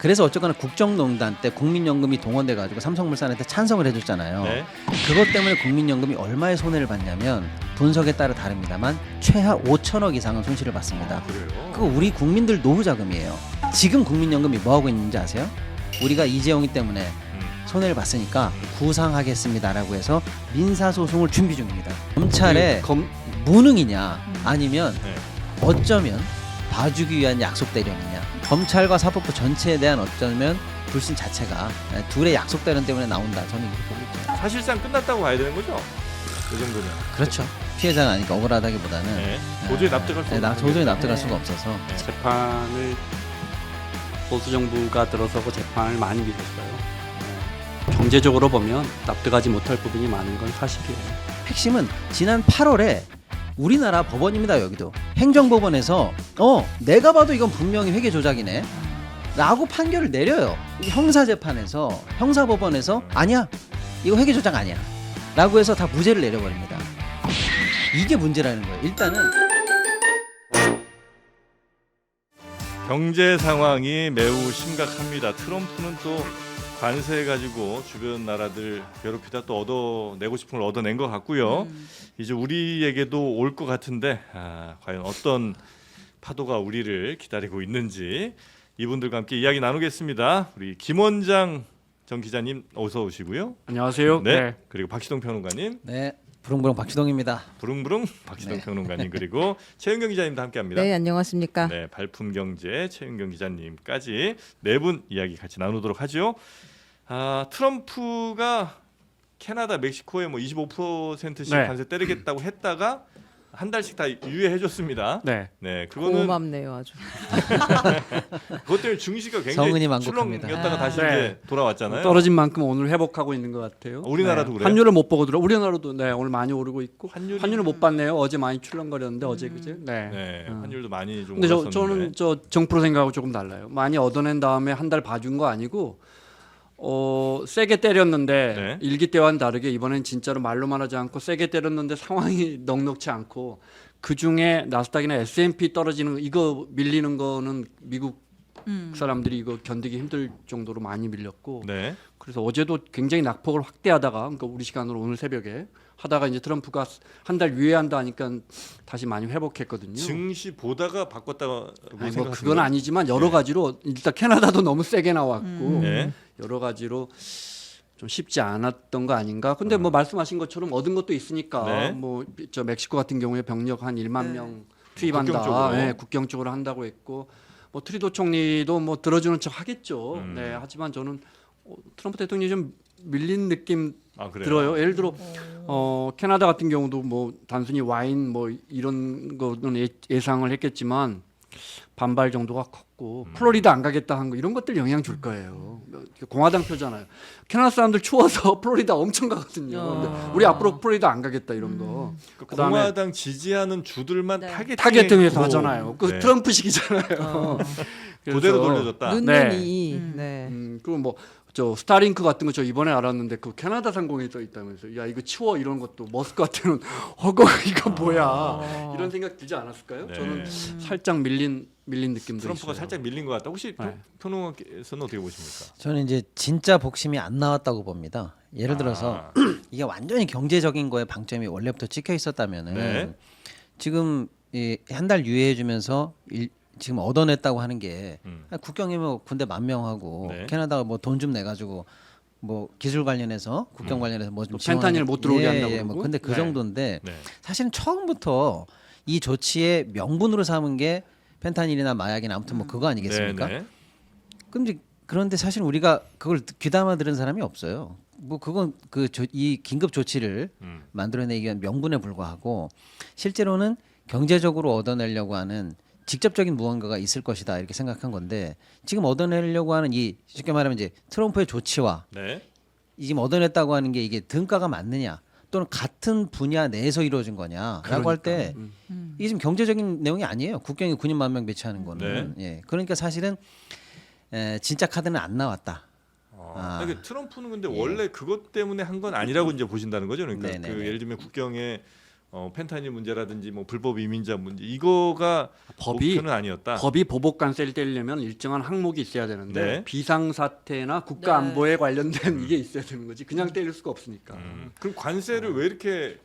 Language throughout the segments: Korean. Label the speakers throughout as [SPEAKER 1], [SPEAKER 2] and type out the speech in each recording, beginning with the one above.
[SPEAKER 1] 그래서 어쨌거나 국정농단 때 국민연금이 동원돼 가지고 삼성물산한테 찬성을 해줬잖아요.
[SPEAKER 2] 네.
[SPEAKER 1] 그것 때문에 국민연금이 얼마의 손해를 봤냐면 분석에 따라 다릅니다만 최하 5천억 이상은 손실을 봤습니다.
[SPEAKER 2] 그래요.
[SPEAKER 1] 그거 우리 국민들 노후 자금이에요. 지금 국민연금이 뭐 하고 있는지 아세요? 우리가 이재용이 때문에 손해를 봤으니까 구상하겠습니다라고 해서 민사소송을 준비 중입니다. 검찰의 무능이냐 아니면
[SPEAKER 2] 네.
[SPEAKER 1] 어쩌면 봐주기 위한 약속 대련이냐, 검찰과 사법부 전체에 대한 어쩌면 불신 자체가 둘의 약속 대련 때문에 나온다. 저는 이렇게 보고 있죠.
[SPEAKER 2] 사실상 끝났다고 봐야 되는 거죠? 이 정도면.
[SPEAKER 1] 그렇죠. 피해자가 아니까 억울하다기보다는
[SPEAKER 2] 네. 도저히 납득할 수 없는
[SPEAKER 1] 도저히 납득할
[SPEAKER 3] 네.
[SPEAKER 1] 수가 없어서.
[SPEAKER 2] 네.
[SPEAKER 3] 재판을 보수 정부가 들어서고 재판을 많이 미뤘어요. 경제적으로 보면 납득하지 못할 부분이 많은 건 사실이에요.
[SPEAKER 1] 핵심은 지난 8월에 우리나라 법원입니다. 여기도 행정법원에서 내가 봐도 이건 분명히 회계 조작이네 라고 판결을 내려요. 형사재판에서 형사법원에서 아니야 이거 회계 조작 아니야 라고 해서 다 무죄를 내려버립니다. 이게 문제라는 거예요. 일단은
[SPEAKER 2] 경제 상황이 매우 심각합니다. 트럼프는 또 관세 가지고 주변 나라들 괴롭히다 또 얻어내고 싶은 걸 얻어낸 것 같고요. 이제 우리에게도 올 것 같은데 과연 어떤 파도가 우리를 기다리고 있는지 이분들과 함께 이야기 나누겠습니다. 우리 김원장 전 기자님 어서 오시고요.
[SPEAKER 3] 안녕하세요.
[SPEAKER 2] 네. 그리고 박시동 평론가님,
[SPEAKER 1] 네 부릉부릉 박시동입니다.
[SPEAKER 2] 부릉부릉 박시동
[SPEAKER 1] 네.
[SPEAKER 2] 평론가님 그리고 최윤경 기자님도 함께합니다.
[SPEAKER 4] 네, 안녕하십니까.
[SPEAKER 2] 네, 발품경제 최윤경 기자님까지 네 분 이야기 같이 나누도록 하죠. 트럼프가 캐나다, 멕시코에 뭐 25%씩
[SPEAKER 3] 네.
[SPEAKER 2] 관세 때리겠다고 했다가 한 달씩 다 유예해줬습니다.
[SPEAKER 3] 네.
[SPEAKER 2] 네, 그거는
[SPEAKER 4] 고맙네요, 아주.
[SPEAKER 2] 그것 때문에 증시가
[SPEAKER 1] 성은이
[SPEAKER 2] 굉장히
[SPEAKER 1] 만곡합니다.
[SPEAKER 2] 출렁였다가 다시
[SPEAKER 3] 네.
[SPEAKER 2] 이제 돌아왔잖아요.
[SPEAKER 3] 떨어진 만큼 오늘 회복하고 있는 것 같아요.
[SPEAKER 2] 우리나라도 그래요?
[SPEAKER 3] 환율을 못 보고 들어. 우리나라도 오늘 많이 오르고 있고
[SPEAKER 2] 환율이-
[SPEAKER 3] 환율을 못 봤네요. 어제 많이 출렁거렸는데 어제 그제. 네.
[SPEAKER 2] 네, 환율도 많이 좀
[SPEAKER 3] 근데
[SPEAKER 2] 올랐었는데.
[SPEAKER 3] 저는 정프로 생각하고 조금 달라요. 많이 얻어낸 다음에 한 달 봐준 거 아니고 세게 때렸는데
[SPEAKER 2] 네.
[SPEAKER 3] 일기 때와는 다르게 이번엔 진짜로 말로만 하지 않고 세게 때렸는데 상황이 넉넉치 않고 그 중에 나스닥이나 S&P 떨어지는 거, 이거 밀리는 거는 미국 사람들이 이거 견디기 힘들 정도로 많이 밀렸고
[SPEAKER 2] 네.
[SPEAKER 3] 그래서 어제도 굉장히 낙폭을 확대하다가 그러니까 우리 시간으로 오늘 새벽에 하다가 이제 트럼프가 한 달 유예한다 하니까 다시 많이 회복했거든요.
[SPEAKER 2] 증시 보다가 바꿨다고
[SPEAKER 3] 아니, 뭐
[SPEAKER 2] 생각하시나요?
[SPEAKER 3] 그건 아니지만 여러
[SPEAKER 2] 네.
[SPEAKER 3] 가지로 일단 캐나다도 너무 세게 나왔고
[SPEAKER 2] 네.
[SPEAKER 3] 여러 가지로 좀 쉽지 않았던 거 아닌가. 근데 뭐 말씀하신 것처럼 얻은 것도 있으니까
[SPEAKER 2] 네.
[SPEAKER 3] 뭐 저 멕시코 같은 경우에 병력 한 1만
[SPEAKER 4] 네.
[SPEAKER 3] 명 투입한다.
[SPEAKER 2] 국경 쪽으로.
[SPEAKER 3] 네, 국경 쪽으로 한다고 했고 뭐 트리도 총리도 뭐 들어주는 척 하겠죠. 네, 하지만 저는 트럼프 대통령이 좀 밀린 느낌
[SPEAKER 2] 그래요?
[SPEAKER 3] 들어요. 예를 들어 캐나다 같은 경우도 뭐 단순히 와인 뭐 이런 거는 예상을 했겠지만 반발 정도가 컸고 플로리다 안 가겠다 한 거 이런 것들 영향 줄 거예요. 공화당 표잖아요. 캐나다 사람들 추워서 플로리다 엄청 가거든요. 근데 우리 앞으로 플로리다 안 가겠다 이런 거. 그다음에
[SPEAKER 2] 공화당 지지하는 주들만
[SPEAKER 4] 네.
[SPEAKER 3] 타겟팅해서 하잖아요. 그
[SPEAKER 2] 네.
[SPEAKER 3] 트럼프식이잖아요.
[SPEAKER 2] 그대로 돌려줬다.
[SPEAKER 4] 눈눈이.
[SPEAKER 3] 네.
[SPEAKER 4] 네.
[SPEAKER 3] 그리고 뭐 저 스타링크 같은 거 저 이번에 알았는데 그 캐나다 상공에 떠 있다면서. 야 이거 치워 이런 것도 머스크한테는 허거 이거 뭐야 이런 생각 들지 않았을까요?
[SPEAKER 2] 네.
[SPEAKER 3] 저는 살짝 밀린 느낌도
[SPEAKER 2] 트럼프가
[SPEAKER 3] 있어요.
[SPEAKER 2] 살짝 밀린 것 같다. 혹시
[SPEAKER 3] 네.
[SPEAKER 2] 평론가께서는 어떻게 보십니까?
[SPEAKER 1] 저는 이제 진짜 복심이 안 나왔다고 봅니다. 예를 들어서 이게 완전히 경제적인 거에 방점이 원래부터 찍혀 있었다면은
[SPEAKER 2] 네.
[SPEAKER 1] 지금 한 달 유예해주면서 지금 얻어냈다고 하는 게 국경이면 군대 10,000명하고
[SPEAKER 2] 네.
[SPEAKER 1] 캐나다가 뭐 돈 좀 내가지고 뭐 기술 관련해서 국경 관련해서 뭐 좀
[SPEAKER 3] 펜타닐 못 들어오게 한다고 그러고.
[SPEAKER 1] 뭐 근데 그
[SPEAKER 3] 네.
[SPEAKER 1] 정도인데
[SPEAKER 2] 네.
[SPEAKER 1] 사실은 처음부터 이 조치의 명분으로 삼은 게 펜타닐이나 마약이나 아무튼 뭐 그거 아니겠습니까?
[SPEAKER 2] 네, 네.
[SPEAKER 1] 그런데 사실 우리가 그걸 귀담아 들은 사람이 없어요. 뭐 그건 이 긴급 조치를 만들어내기 위한 명분에 불과하고 실제로는 경제적으로 얻어내려고 하는 직접적인 무언가가 있을 것이다 이렇게 생각한 건데 지금 얻어내려고 하는 이 쉽게 말하면 이제 트럼프의 조치와
[SPEAKER 2] 네.
[SPEAKER 1] 지금 얻어냈다고 하는 게 이게 등가가 맞느냐 또는 같은 분야 내에서 이루어진 거냐라고 할 때 이게 지금 경제적인 내용이 아니에요. 국경에 군인 10,000명 배치하는 거는. 예. 그러니까 사실은 진짜 카드는 안 나왔다.
[SPEAKER 2] 트럼프는 근데
[SPEAKER 1] 예.
[SPEAKER 2] 원래 그것 때문에 한 건 아니라고 이제 보신다는 거죠. 그러니까
[SPEAKER 1] 네네네.
[SPEAKER 2] 그 예를 들면 국경에 펜타닐 문제라든지 뭐 불법 이민자 문제 이거가 목표는 아니었다.
[SPEAKER 3] 법이 보복 관세를 때리려면 일정한 항목이 있어야 되는데
[SPEAKER 2] 네.
[SPEAKER 3] 비상사태나 국가
[SPEAKER 4] 네.
[SPEAKER 3] 안보에 관련된 이게 있어야 되는 거지. 그냥 때릴 수가 없으니까.
[SPEAKER 2] 그럼 관세를 왜 이렇게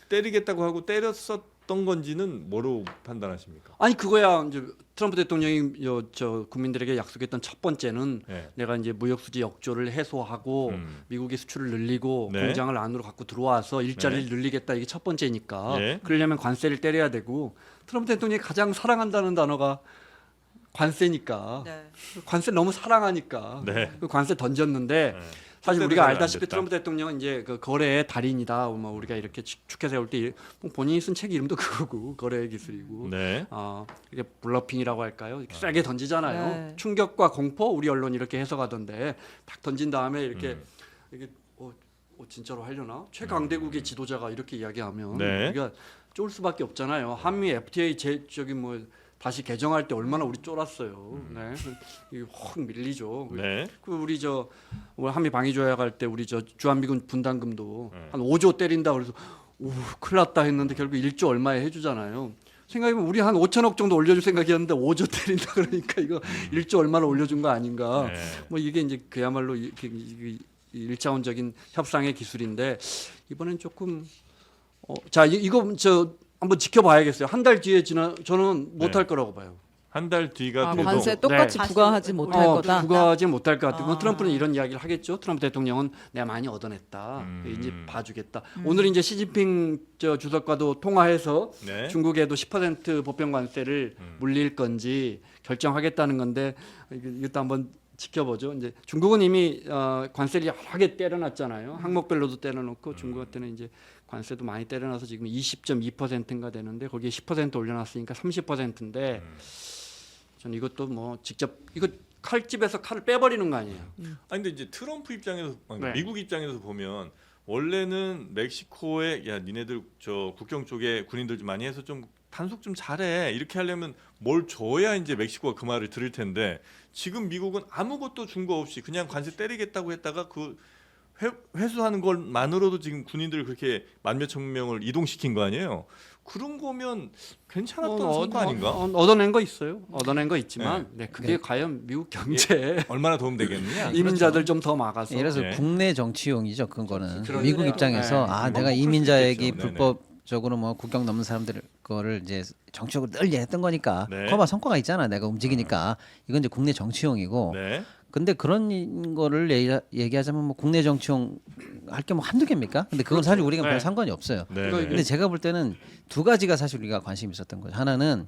[SPEAKER 2] 때리겠다고 하고 때렸었던 건지는 뭐로 판단하십니까?
[SPEAKER 3] 아니 그거야 이제 트럼프 대통령이 저 국민들에게 약속했던 첫 번째는
[SPEAKER 2] 네.
[SPEAKER 3] 내가 이제 무역 수지 역조를 해소하고 미국의 수출을 늘리고
[SPEAKER 2] 네.
[SPEAKER 3] 공장을 안으로 갖고 들어와서 일자리를 늘리겠다 이게 첫 번째니까
[SPEAKER 2] 네.
[SPEAKER 3] 그러려면 관세를 때려야 되고 트럼프 대통령이 가장 사랑한다는 단어가 관세니까
[SPEAKER 4] 네.
[SPEAKER 3] 관세 너무 사랑하니까
[SPEAKER 2] 네.
[SPEAKER 3] 그 관세 던졌는데
[SPEAKER 2] 네.
[SPEAKER 3] 사실
[SPEAKER 2] 그때는
[SPEAKER 3] 우리가
[SPEAKER 2] 잘안
[SPEAKER 3] 알다시피
[SPEAKER 2] 됐다.
[SPEAKER 3] 트럼프 대통령은 이제 그 거래의 달인이다. 뭐 우리가 이렇게 축해 세울 때 뭐 본인이 쓴 책 이름도 그거고 거래의 기술이고.
[SPEAKER 2] 네.
[SPEAKER 3] 이게 블러핑이라고 할까요? 이렇게 세게 던지잖아요.
[SPEAKER 4] 네.
[SPEAKER 3] 충격과 공포 우리 언론이 이렇게 해석하던데 딱 던진 다음에 이렇게 이게 진짜로 하려나? 최강대국의 지도자가 이렇게 이야기하면
[SPEAKER 2] 네.
[SPEAKER 3] 우리가 쫄 수밖에 없잖아요. 한미 FTA 저기 뭐 다시 개정할 때 얼마나 우리 쫄았어요. 네, 이게 확 밀리죠.
[SPEAKER 2] 네.
[SPEAKER 3] 그 우리 한미 방위 조약할 때 우리 주한미군 분담금도
[SPEAKER 2] 네.
[SPEAKER 3] 한 5조 때린다 그래서 오 큰일 났다 했는데 결국 1조 얼마에 해주잖아요. 생각해보면 우리 한 5천억 정도 올려줄 생각이었는데 5조 때린다 그러니까 이거 1조 얼마나 올려준 거 아닌가.
[SPEAKER 2] 네.
[SPEAKER 3] 뭐 이게 이제 그야말로 일차원적인 협상의 기술인데 이번엔 조금 자 이거 한번 지켜봐야겠어요. 한 달 뒤에 저는 못할
[SPEAKER 2] 네.
[SPEAKER 3] 거라고 봐요.
[SPEAKER 2] 한 달 뒤가 돼도
[SPEAKER 4] 관세 똑같이
[SPEAKER 3] 네.
[SPEAKER 4] 부과하지 못할 거다.
[SPEAKER 3] 부과하지 못할 것 같아요.
[SPEAKER 4] 아.
[SPEAKER 3] 트럼프는 이런 이야기를 하겠죠. 트럼프 대통령은 내가 많이 얻어냈다. 이제 봐주겠다. 오늘 이제 시진핑 주석과도 통화해서
[SPEAKER 2] 네.
[SPEAKER 3] 중국에도 10% 보편 관세를 물릴 건지 결정하겠다는 건데 이것도 한번 지켜보죠. 이제 중국은 이미 관세를 여러 개 때려놨잖아요. 항목별로도 때려놓고 중국한테는 이제 관세도 많이 때려놔서 지금 20.2%인가 되는데 거기에 10% 올려놨으니까 30%인데 전 이것도 뭐 직접 이거 칼집에서 칼을 빼버리는 거 아니에요.
[SPEAKER 2] 아니 근데 이제 트럼프 입장에서
[SPEAKER 3] 네.
[SPEAKER 2] 미국 입장에서 보면 원래는 멕시코에 야 니네들 저 국경 쪽에 군인들 좀 많이 해서 좀 단속 좀 잘해 이렇게 하려면 뭘 줘야 이제 멕시코가 그 말을 들을 텐데 지금 미국은 아무것도 준 거 없이 그냥 관세 때리겠다고 했다가 그 회수하는 것만으로도 지금 군인들 그렇게 만몇천 명을 이동시킨 거 아니에요? 그런 거면 괜찮았던 성과 아닌가?
[SPEAKER 3] 얻어낸 거 있어요. 얻어낸 거 있지만 그게 과연 미국 경제에
[SPEAKER 2] 얼마나 도움되겠느냐?
[SPEAKER 3] 이민자들 좀 더 막아서
[SPEAKER 1] 예를 들어서
[SPEAKER 2] 네.
[SPEAKER 1] 국내 정치용이죠. 그거는
[SPEAKER 3] 그러니까요.
[SPEAKER 1] 미국 입장에서
[SPEAKER 3] 네.
[SPEAKER 1] 아
[SPEAKER 2] 뭐
[SPEAKER 1] 내가
[SPEAKER 2] 그럴
[SPEAKER 1] 이민자에게
[SPEAKER 2] 수도 있겠죠.
[SPEAKER 1] 불법적으로 뭐 국경 넘는 사람들 거를 이제 정치적으로 늘 했던 거니까
[SPEAKER 2] 네.
[SPEAKER 1] 그거 봐 성과가 있잖아. 내가 움직이니까 이건 이제 국내 정치용이고.
[SPEAKER 2] 네.
[SPEAKER 1] 근데 그런 거를 얘기하자면 뭐 국내 정치용 할 게 뭐 한두 개입니까? 근데 그건 사실 우리가
[SPEAKER 3] 네.
[SPEAKER 1] 별 상관이 없어요.
[SPEAKER 2] 네.
[SPEAKER 3] 이거-
[SPEAKER 1] 근데 제가 볼 때는 두 가지가 사실 우리가 관심이 있었던 거죠. 하나는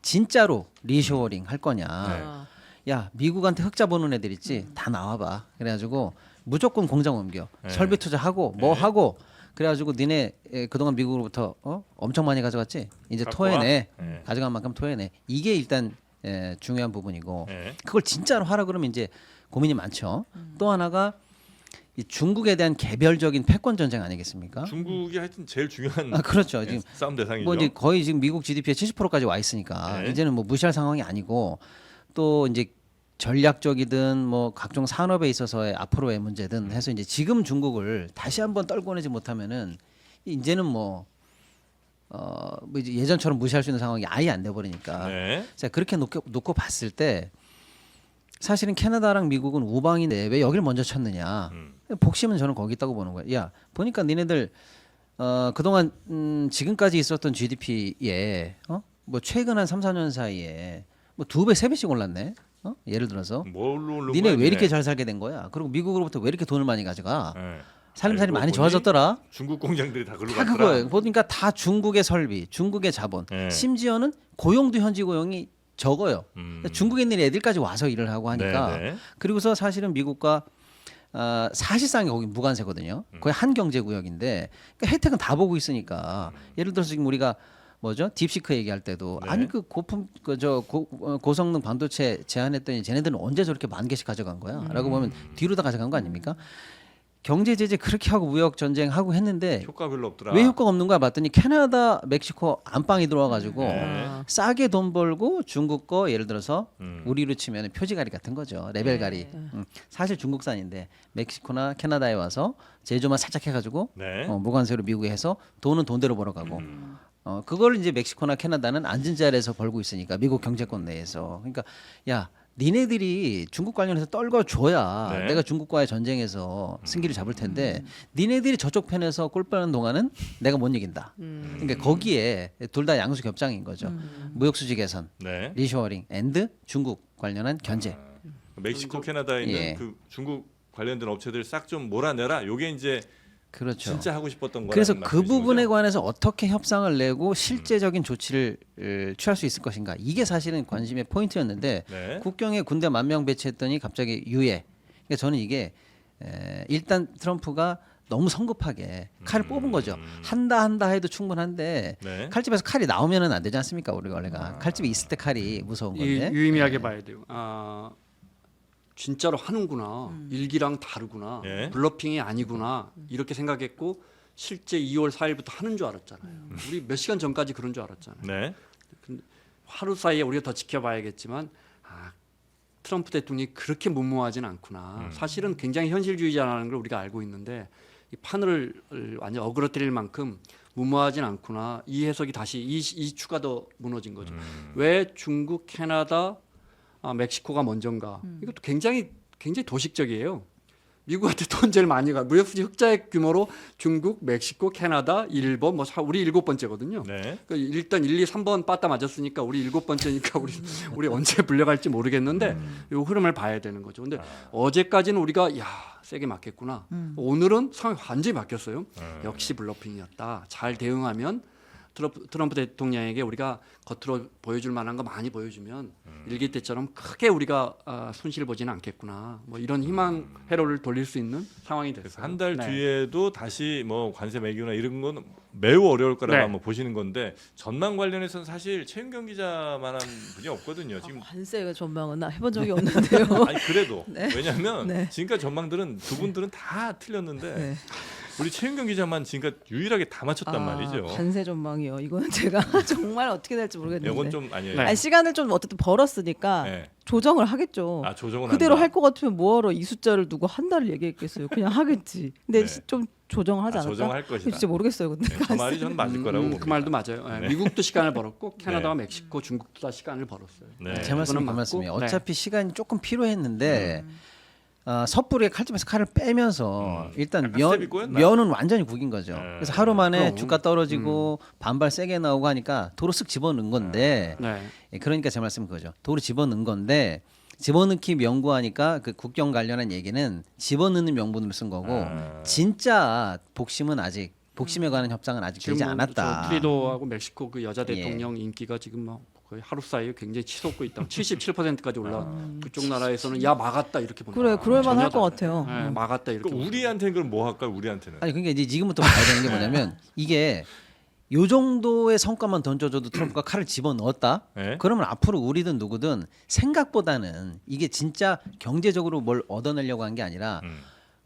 [SPEAKER 1] 진짜로 리쇼어링 할 거냐.
[SPEAKER 2] 네.
[SPEAKER 1] 야 미국한테 흑자 보는 애들 있지 다 나와봐. 그래가지고 무조건 공장 옮겨
[SPEAKER 2] 네.
[SPEAKER 1] 설비 투자하고 뭐
[SPEAKER 2] 네.
[SPEAKER 1] 하고 그래가지고 니네 그동안 미국으로부터 엄청 많이 가져갔지 이제
[SPEAKER 2] 갖고 와.
[SPEAKER 1] 토해내
[SPEAKER 2] 네.
[SPEAKER 1] 가져간 만큼 토해내 이게 일단 중요한 부분이고
[SPEAKER 2] 네.
[SPEAKER 1] 그걸 진짜로 하라 그러면 이제 고민이 많죠. 또 하나가 이 중국에 대한 개별적인 패권 전쟁 아니겠습니까?
[SPEAKER 2] 중국이 하여튼 제일 중요한
[SPEAKER 1] 아 그렇죠. 지금
[SPEAKER 2] 싸움 대상이죠.
[SPEAKER 1] 뭐 이제 거의 지금 미국 GDP의 70%까지 와 있으니까
[SPEAKER 2] 네.
[SPEAKER 1] 이제는 뭐 무시할 상황이 아니고 또 이제 전략적이든 뭐 각종 산업에 있어서의 앞으로의 문제든 해서 이제 지금 중국을 다시 한번 떨궈내지 못하면은 이제는 뭐 이제 예전처럼 무시할 수 있는 상황이 아예 안 돼 버리니까.
[SPEAKER 2] 네.
[SPEAKER 1] 자 그렇게 놓고 봤을 때 사실은 캐나다랑 미국은 우방인데 왜 여기를 먼저 쳤느냐? 복심은 저는 거기 있다고 보는 거예요. 야 보니까 니네들 그동안 지금까지 있었던 GDP에 뭐 최근 한 3, 4년 사이에 뭐 2배, 3배씩 올랐네. 예를 들어서
[SPEAKER 2] 뭘로 오른
[SPEAKER 1] 니네
[SPEAKER 2] 거야,
[SPEAKER 1] 왜 이렇게 잘 살게 된 거야? 그리고 미국으로부터 왜 이렇게 돈을 많이 가져가?
[SPEAKER 2] 네.
[SPEAKER 1] 살림살이
[SPEAKER 2] 알고
[SPEAKER 1] 많이
[SPEAKER 2] 보니
[SPEAKER 1] 좋아졌더라.
[SPEAKER 2] 중국 공장들이 다 그걸로
[SPEAKER 1] 다
[SPEAKER 2] 갔더라.
[SPEAKER 1] 그거예요. 보니까 다 중국의 설비, 중국의 자본,
[SPEAKER 2] 네.
[SPEAKER 1] 심지어는 고용도 현지 고용이 적어요. 중국에 있는 애들까지 와서 일을 하고 하니까.
[SPEAKER 2] 네, 네.
[SPEAKER 1] 그리고서 사실은 미국과 사실상 거기 무관세거든요. 거의 한 경제구역인데 그러니까 혜택은 다 보고 있으니까 예를 들어서 지금 우리가 뭐죠 딥시크 얘기할 때도
[SPEAKER 2] 네.
[SPEAKER 1] 아니 그 고품 고성능 반도체 제안했더니 쟤네들은 언제 저렇게 10,000개씩 가져간 거야? 라고 보면 뒤로 다 가져간 거 아닙니까? 경제 제재 그렇게 하고 무역 전쟁 하고 했는데
[SPEAKER 2] 효과 별로 없더라.
[SPEAKER 1] 왜 효과가 없는 거야 봤더니 캐나다, 멕시코 안방이 들어와가지고
[SPEAKER 2] 네.
[SPEAKER 1] 싸게 돈 벌고 중국 거 예를 들어서 우리로 치면 표지가리 같은 거죠. 레벨가리. 사실 중국산인데 멕시코나 캐나다에 와서 제조만 살짝 해가지고
[SPEAKER 2] 네.
[SPEAKER 1] 무관세로 미국에 해서 돈은 돈대로 벌어가고 그걸 이제 멕시코나 캐나다는 앉은 자리에서 벌고 있으니까 미국 경제권 내에서 그러니까 야 니네들이 중국 관련해서 떨궈줘야
[SPEAKER 2] 네.
[SPEAKER 1] 내가 중국과의 전쟁에서 승기를 잡을 텐데 니네들이 저쪽 편에서 꼴 빠는 동안은 내가 못 이긴다. 그러니까 거기에 둘 다 양수 겹장인 거죠. 무역 수지 개선,
[SPEAKER 2] 네.
[SPEAKER 1] 리쇼어링 앤드 중국 관련한 견제.
[SPEAKER 2] 멕시코, 캐나다에 있는
[SPEAKER 1] 예.
[SPEAKER 2] 그 중국 관련된 업체들 싹 좀 몰아내라. 요게 이제
[SPEAKER 1] 그렇죠.
[SPEAKER 2] 진짜 하고 싶었던 거라.
[SPEAKER 1] 그래서 그 부분에 관해서 어떻게 협상을 내고 실제적인 조치를 취할 수 있을 것인가 이게 사실은 관심의 포인트였는데
[SPEAKER 2] 네.
[SPEAKER 1] 국경에 군대 10,000명 배치했더니 갑자기 유예. 그러니까 저는 이게 일단 트럼프가 너무 성급하게 칼을 뽑은 거죠. 한다 해도 충분한데
[SPEAKER 2] 네.
[SPEAKER 1] 칼집에서 칼이 나오면은 안 되지 않습니까? 우리 원래가 칼집이 있을 때 칼이 무서운 건데.
[SPEAKER 3] 유의미하게 봐야 돼요. 진짜로 하는구나. 일기랑 다르구나.
[SPEAKER 2] 예.
[SPEAKER 3] 블러핑이 아니구나. 이렇게 생각했고 실제 2월 4일부터 하는 줄 알았잖아요. 우리 몇 시간 전까지 그런 줄 알았잖아요.
[SPEAKER 2] 네.
[SPEAKER 3] 하루 사이에 우리가 더 지켜봐야겠지만 트럼프 대통령이 그렇게 무모하진 않구나. 사실은 굉장히 현실주의자라는 걸 우리가 알고 있는데 이 판을 완전 어그러뜨릴 만큼 무모하진 않구나. 이 해석이 다시 이 추가 더 무너진 거죠. 왜 중국, 캐나다, 멕시코가 먼저인가? 이것도 굉장히 도식적이에요. 미국한테 돈 제일 많이 가. 무역수지 흑자액 규모로 중국, 멕시코, 캐나다, 일본 뭐 우리 7번째거든요.
[SPEAKER 2] 네.
[SPEAKER 3] 그러니까 일단 1, 2, 3번 빠따 맞았으니까 우리 7번째니까 우리 언제 불려갈지 모르겠는데 이 흐름을 봐야 되는 거죠. 근데 어제까지는 우리가 야 세게 맞겠구나. 오늘은 상황이 완전히 바뀌었어요. 역시 블러핑이었다. 잘 대응하면 트럼프 대통령에게 우리가 겉으로 보여줄 만한 거 많이 보여주면 일기 때처럼 크게 우리가 손실 보지는 않겠구나. 뭐 이런 희망 회로를 돌릴 수 있는 상황이 됐어요.
[SPEAKER 2] 한 달
[SPEAKER 3] 네.
[SPEAKER 2] 뒤에도 다시 뭐 관세 매기거나 이런 건 매우 어려울 거라고
[SPEAKER 3] 네.
[SPEAKER 2] 한번 보시는 건데 전망 관련해서는 사실 최윤경 기자만한 분이 없거든요. 지금
[SPEAKER 4] 관세 전망은 나 해본 적이 없는데요.
[SPEAKER 2] 아니 그래도
[SPEAKER 4] 네.
[SPEAKER 2] 왜냐하면
[SPEAKER 4] 네.
[SPEAKER 2] 지금까지 전망들은 두 분들은 다 틀렸는데
[SPEAKER 4] 네.
[SPEAKER 2] 우리 최윤경 기자만 지금까지 유일하게 다 맞췄단 말이죠.
[SPEAKER 4] 관세 전망이요. 이거는 제가 정말 어떻게 될지 모르겠는데.
[SPEAKER 2] 이건 좀 아니에요.
[SPEAKER 3] 네.
[SPEAKER 4] 아니, 시간을 좀 어쨌든 벌었으니까
[SPEAKER 2] 네.
[SPEAKER 4] 조정을 하겠죠.
[SPEAKER 2] 조정은
[SPEAKER 4] 그대로
[SPEAKER 2] 한다.
[SPEAKER 4] 할 것 같으면 뭐하러 이 숫자를 두고 한 달을 얘기했겠어요. 그냥 하겠지. 근데
[SPEAKER 2] 네.
[SPEAKER 4] 좀 조정을 하지 않을까?
[SPEAKER 2] 조정할 것이다.
[SPEAKER 4] 진짜 모르겠어요. 근데
[SPEAKER 2] 네, 저 말이 저는 맞을 거라고 봅니다.
[SPEAKER 3] 그 말도 맞아요. 네.
[SPEAKER 2] 네.
[SPEAKER 3] 미국도 시간을 벌었고 캐나다와
[SPEAKER 2] 네.
[SPEAKER 3] 멕시코, 중국도 다 시간을 벌었어요.
[SPEAKER 2] 네.
[SPEAKER 1] 제 말씀이 그
[SPEAKER 3] 그거는
[SPEAKER 1] 말씀이에요.
[SPEAKER 3] 맞고,
[SPEAKER 1] 어차피 시간이 조금 필요했는데 섣부르게 칼집에서 칼을 빼면서 일단
[SPEAKER 2] 약간 스텝이 꼬였나?
[SPEAKER 1] 면은 완전히 구긴 거죠. 그래서 하루 만에
[SPEAKER 3] 그럼.
[SPEAKER 1] 주가 떨어지고 반발 세게 나오고 하니까 도로 쓱 집어넣은 건데
[SPEAKER 3] 네.
[SPEAKER 1] 그러니까 제 말씀은 그거죠. 도로 집어넣은 건데 집어넣기 명구하니까 그 국경 관련한 얘기는 집어넣는 명분으로 쓴 거고 진짜 복심에 관한 협상은 아직 되지 않았다.
[SPEAKER 3] 트리도하고 멕시코 그 여자 대통령 인기가 지금 뭐 거의 하루 사이에 굉장히 치솟고 있다. 77%까지 올라. 그쪽 나라에서는 야 막았다 이렇게 본다.
[SPEAKER 4] 그래, 그럴만 할
[SPEAKER 3] 전혀
[SPEAKER 4] 것
[SPEAKER 3] 다르다.
[SPEAKER 4] 같아요.
[SPEAKER 3] 네, 막았다 이렇게.
[SPEAKER 2] 그럼 우리한테는 그럼 뭐 할까요? 우리한테는.
[SPEAKER 1] 아니 그러니까 이제 지금부터 봐야 되는 게 뭐냐면 이게 요 정도의 성과만 던져줘도 트럼프가 칼을 집어 넣었다.
[SPEAKER 2] 네?
[SPEAKER 1] 그러면 앞으로 우리든 누구든 생각보다는 이게 진짜 경제적으로 뭘 얻어내려고 한 게 아니라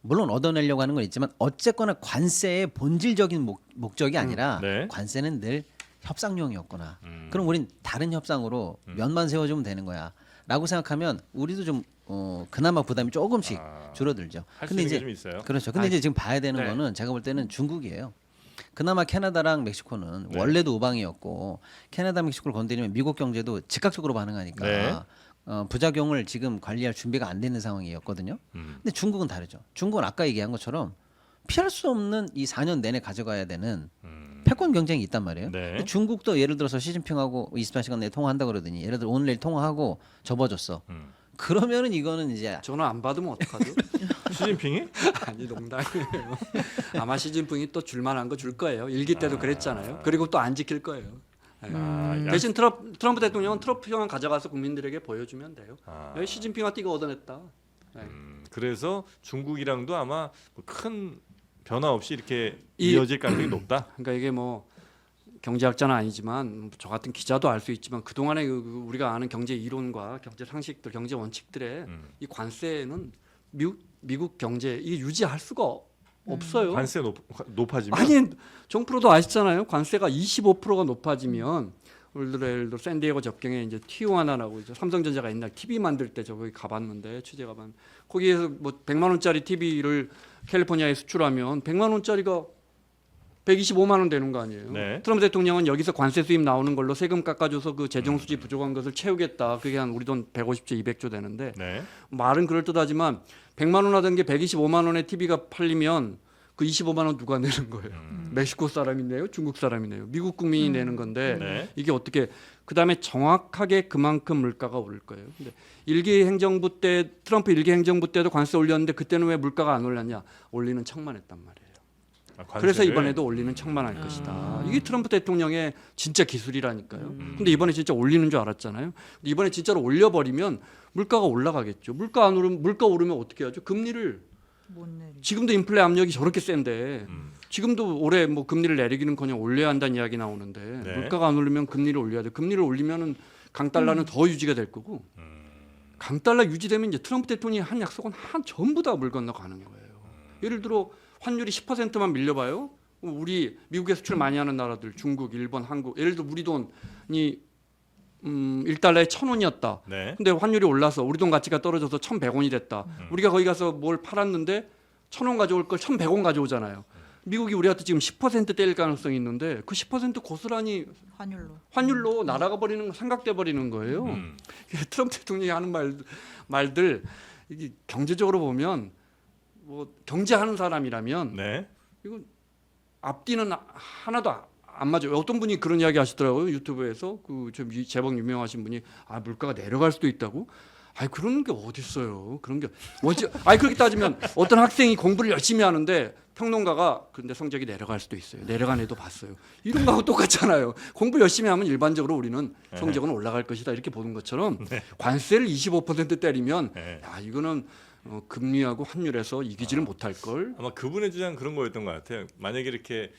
[SPEAKER 1] 물론 얻어내려고 하는 건 있지만 어쨌거나 관세의 본질적인 목적이 아니라
[SPEAKER 2] 네.
[SPEAKER 1] 관세는 늘 협상용이었구나. 그럼 우린 다른 협상으로 면만 세워주면 되는 거야. 라고 생각하면 우리도 좀 그나마 부담이 조금씩 줄어들죠.
[SPEAKER 2] 할 수 있는 게 좀 있어요.
[SPEAKER 1] 그렇죠. 근데 이제 지금 봐야 되는
[SPEAKER 3] 네.
[SPEAKER 1] 거는 제가 볼 때는 중국이에요. 그나마 캐나다랑 멕시코는
[SPEAKER 2] 네.
[SPEAKER 1] 원래도 우방이었고 캐나다, 멕시코를 건드리면 미국 경제도 즉각적으로 반응하니까
[SPEAKER 2] 네.
[SPEAKER 1] 부작용을 지금 관리할 준비가 안 되는 상황이었거든요. 근데 중국은 다르죠. 중국은 아까 얘기한 것처럼 피할 수 없는 이 4년 내내 가져가야 되는 패권 경쟁이 있단 말이에요.
[SPEAKER 2] 네.
[SPEAKER 1] 근데 중국도 예를 들어서 시진핑하고 24시간 내에 통화한다 그러더니 예를 들어 오늘 내일 통화하고 접어줬어. 그러면은 이거는 이제
[SPEAKER 3] 저는 안 받으면 어떡하죠?
[SPEAKER 2] 시진핑이?
[SPEAKER 3] 아니 농담이에요. 아마 시진핑이 또 줄만한 거 줄 거예요. 일기 때도 그랬잖아요. 그리고 또 안 지킬 거예요. 네. 대신 트럼프 대통령은 트럼프형을 가져가서 국민들에게 보여주면 돼요. 여기 시진핑한테 이거 얻어냈다. 네.
[SPEAKER 2] 그래서 중국이랑도 아마 큰 변화 없이 이렇게
[SPEAKER 3] 이-
[SPEAKER 2] 이어질 가능성이 높다.
[SPEAKER 3] 그러니까 이게 뭐 경제학자는 아니지만 저 같은 기자도 알 수 있지만 그동안에 그 우리가 아는 경제 이론과 경제 상식들, 경제 원칙들의 이 관세는 미국 경제 이게 유지할 수가 없어요.
[SPEAKER 2] 관세 높아지면
[SPEAKER 3] 아니 정프로도 아시잖아요. 관세가 25%가 높아지면 예를 들어 샌디에고 접경에 이제 T1라고 이제 삼성전자가 옛날 TV 만들 때 저기 가봤는데 취재 가봤. 거기에서 뭐 100만 원짜리 TV를 캘리포니아에 수출하면 100만 원짜리가 125만 원 되는 거 아니에요.
[SPEAKER 2] 네.
[SPEAKER 3] 트럼프 대통령은 여기서 관세 수입 나오는 걸로 세금 깎아줘서 그 재정 수지 부족한 것을 채우겠다. 그게 한 우리 돈 150조, 200조 되는데
[SPEAKER 2] 네.
[SPEAKER 3] 말은 그럴듯하지만 100만 원 하던 게 125만 원의 TV가 팔리면 그 25만 원 누가 내는 거예요? 멕시코 사람이 내요? 중국 사람이 내요? 미국 국민이 내는 건데
[SPEAKER 2] 네.
[SPEAKER 3] 이게 어떻게 그다음에 정확하게 그만큼 물가가 오를 거예요. 근데 일기 행정부 때 트럼프 일기 행정부 때도 관세 올렸는데 그때는 왜 물가가 안 올랐냐? 올리는 척만 했단 말이에요.
[SPEAKER 2] 관세를.
[SPEAKER 3] 그래서 이번에도 올리는 척만 할 것이다. 이게 트럼프 대통령의 진짜 기술이라니까요. 근데 이번에 진짜 올리는 줄 알았잖아요. 근데 이번에 진짜로 올려버리면 물가가 올라가겠죠. 물가 오르면 어떻게 하죠? 금리를
[SPEAKER 4] 못 내리.
[SPEAKER 3] 지금도 인플레 압력이 저렇게 센데 지금도 올해 뭐 금리를 내리기는커녕 올려야 한다는 이야기 나오는데
[SPEAKER 2] 네.
[SPEAKER 3] 물가가 안 오르면 금리를 올려야 돼. 금리를 올리면은 강달러는 더 유지가 될 거고 강달러 유지되면 이제 트럼프 대통령이 한 약속은 전부 다 물 건너 가는 거예요. 예를 들어 환율이 10%만 밀려봐요. 우리 미국에 수출 많이 하는 나라들 중국, 일본, 한국 예를 들어 우리 돈이 1달러에 1,000원이었다.
[SPEAKER 2] 네.
[SPEAKER 3] 근데 환율이 올라서 우리 돈 가치가 떨어져서 1,100원이 됐다. 우리가 거기 가서 뭘 팔았는데 1,000원 가져올 걸 1,100원 가져오잖아요. 미국이 우리한테 지금 10% 떼일 가능성이 있는데 그 10% 고스란히 환율로 날아가 버리는 생각돼 버리는 거예요. 트럼프 대통령이 하는 말들 이게 경제적으로 보면 뭐 경제하는 사람이라면
[SPEAKER 2] 네.
[SPEAKER 3] 이거 앞뒤는 하나도 안 맞아요. 어떤 분이 그런 이야기 하시더라고요. 유튜브에서 좀 제법 유명하신 분이 물가가 내려갈 수도 있다고. 그런 게 어디 있어요. 그런 게 그렇게 따지면 어떤 학생이 공부를 열심히 하는데 평론가가 근데 성적이 내려갈 수도 있어요. 내려간 애도 봤어요. 이런 거하고 똑같잖아요. 공부 열심히 하면 일반적으로 우리는 성적은 올라갈 것이다 이렇게 보는 것처럼 관세를 25% 때리면 이거는 금리하고 환율에서 이기지를 못할 걸.
[SPEAKER 2] 아마 그분의 주장 그런 거였던 것 같아요. 만약에 이렇게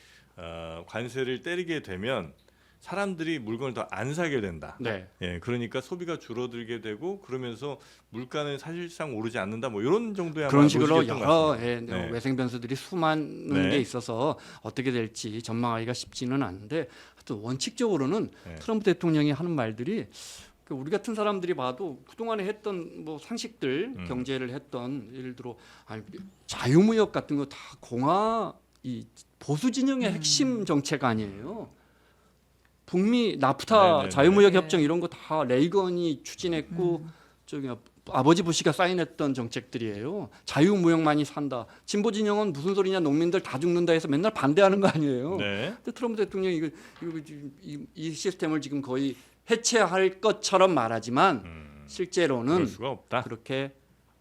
[SPEAKER 2] 관세를 때리게 되면 사람들이 물건을 더 안 사게 된다.
[SPEAKER 3] 네.
[SPEAKER 2] 예, 그러니까 소비가 줄어들게 되고 그러면서 물가는 사실상 오르지 않는다. 뭐 이런 정도의 아마
[SPEAKER 3] 그런 식으로
[SPEAKER 2] 로직이었던 것
[SPEAKER 3] 여러
[SPEAKER 2] 같습니다. 네.
[SPEAKER 3] 외생 변수들이 수많은
[SPEAKER 2] 네.
[SPEAKER 3] 게 있어서 어떻게 될지 전망하기가 쉽지는 않은데 하여튼 원칙적으로는
[SPEAKER 2] 네.
[SPEAKER 3] 트럼프 대통령이 하는 말들이 우리 같은 사람들이 봐도 그동안에 했던 뭐 상식들 경제를 했던 예를 들어 자유무역 같은 거 다 공화 이 보수 진영의 핵심 정책 아니에요. 북미 나프타
[SPEAKER 2] 네네네.
[SPEAKER 3] 자유무역 협정 이런 거 다 레이건이 추진했고 저기 아버지 부시가 사인했던 정책들이에요. 자유무역만이 산다. 진보 진영은 무슨 소리냐 농민들 다 죽는다 해서 맨날 반대하는 거 아니에요.
[SPEAKER 2] 네.
[SPEAKER 3] 근데 트럼프 대통령이 이 시스템을 지금 거의 해체할 것처럼 말하지만 실제로는
[SPEAKER 2] 그럴 수가 없다.
[SPEAKER 3] 그렇게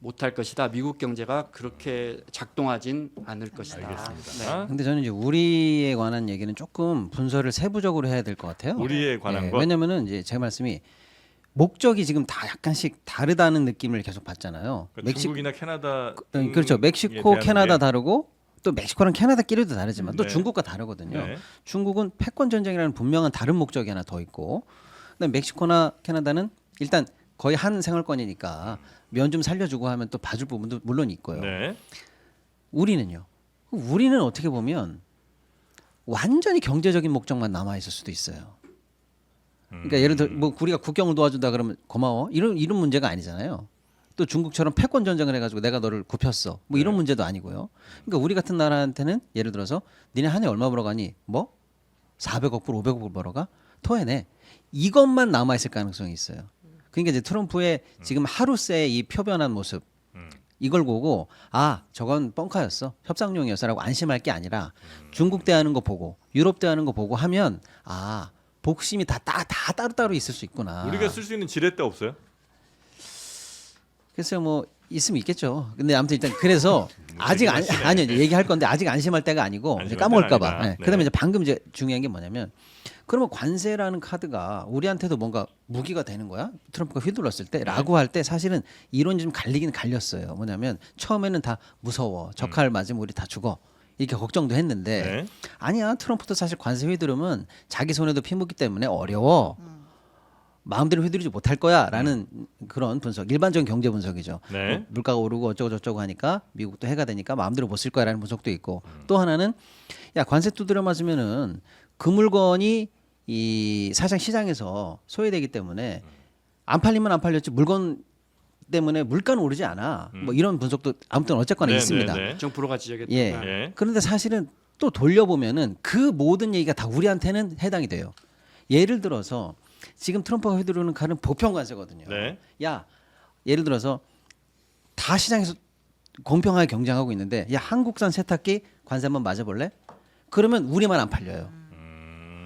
[SPEAKER 3] 못할 것이다. 미국 경제가 그렇게 작동하진 않을 것이다.
[SPEAKER 2] 알겠습니다.
[SPEAKER 1] 근데 저는 이제 우리에 관한 얘기는 조금 분석을 세부적으로 해야 될 것 같아요.
[SPEAKER 2] 우리에 관한
[SPEAKER 1] 예,
[SPEAKER 2] 것.
[SPEAKER 1] 왜냐면은 이제 제 말씀이 목적이 지금 다 약간씩 다르다는 느낌을 계속 받잖아요.
[SPEAKER 2] 그러니까 중국이나 캐나다
[SPEAKER 1] 그렇죠. 멕시코,
[SPEAKER 2] 대한
[SPEAKER 1] 캐나다
[SPEAKER 2] 게.
[SPEAKER 1] 다르고 또 멕시코랑 캐나다끼리도 다르지만 또
[SPEAKER 2] 네.
[SPEAKER 1] 중국과 다르거든요.
[SPEAKER 2] 네.
[SPEAKER 1] 중국은 패권 전쟁이라는 분명한 다른 목적이 하나 더 있고, 근데 멕시코나 캐나다는 일단 거의 한 생활권이니까 면 좀 살려주고 하면 또 봐줄 부분도 물론 있고요.
[SPEAKER 2] 네.
[SPEAKER 1] 우리는요. 우리는 어떻게 보면 완전히 경제적인 목적만 남아 있을 수도 있어요. 그러니까 예를 들어 뭐 우리가 국경을 도와준다 그러면 고마워 이런 문제가 아니잖아요. 또 중국처럼 패권 전쟁을 해가지고 내가 너를 굽혔어 뭐 이런 문제도 아니고요. 그러니까 우리 같은 나라한테는 예를 들어서 니네 한 해 얼마 벌어가니 뭐 400억 불 500억 불 벌어가 토해내 이것만 남아 있을 가능성이 있어요. 그러니까 이제 트럼프의 지금 하루새 이 표변한 모습 이걸 보고 저건 뻥카였어 협상용이었어라고 안심할 게 아니라 중국 대하는 거 보고 유럽 대하는 거 보고 하면 복심이 다 따로따로 있을 수 있구나.
[SPEAKER 2] 우리가 쓸 수 있는 지렛대 없어요?
[SPEAKER 1] 글쎄요 뭐 있으면 있겠죠. 근데 아무튼 일단 그래서 아직 아니요 얘기할 건데 아직 안심할 때가 아니고 이제 까먹을까봐. 네. 그다음에 이제 방금 이제 중요한 게 뭐냐면 그러면 관세라는 카드가 우리한테도 뭔가 무기가 되는 거야? 트럼프가 휘둘렀을 때라고 할 때 사실은 이론이 좀 갈리긴 갈렸어요. 뭐냐면 처음에는 다 무서워 적할 맞으면 우리 다 죽어. 이렇게 걱정도 했는데
[SPEAKER 2] 네.
[SPEAKER 1] 아니야 트럼프도 사실 관세 휘두르면 자기 손에도 피 묻기 때문에 어려워. 마음대로 휘두르지 못할 거야라는 그런 분석, 일반적인 경제 분석이죠.
[SPEAKER 2] 네.
[SPEAKER 1] 뭐 물가가 오르고 어쩌고 저쩌고 하니까 미국도 해가 되니까 마음대로 못 쓸 거야라는 분석도 있고 또 하나는 야 관세 두드려 맞으면은 그 물건이 이 사실상 시장에서 소외되기 때문에 안 팔리면 안 팔렸지 물건 때문에 물가는 오르지 않아. 뭐 이런 분석도 아무튼 어쨌거나
[SPEAKER 2] 네,
[SPEAKER 1] 있습니다.
[SPEAKER 2] 네, 네.
[SPEAKER 3] 정부로가 지적했다.
[SPEAKER 1] 예.
[SPEAKER 2] 예.
[SPEAKER 1] 그런데 사실은 또 돌려보면은 그 모든 얘기가 다 우리한테는 해당이 돼요. 예를 들어서 지금 트럼프가 휘두르는 칼은 보편 관세거든요.
[SPEAKER 2] 네.
[SPEAKER 1] 야, 예를 들어서 다 시장에서 공평하게 경쟁하고 있는데 야 한국산 세탁기 관세 한번 맞아볼래? 그러면 우리만 안 팔려요.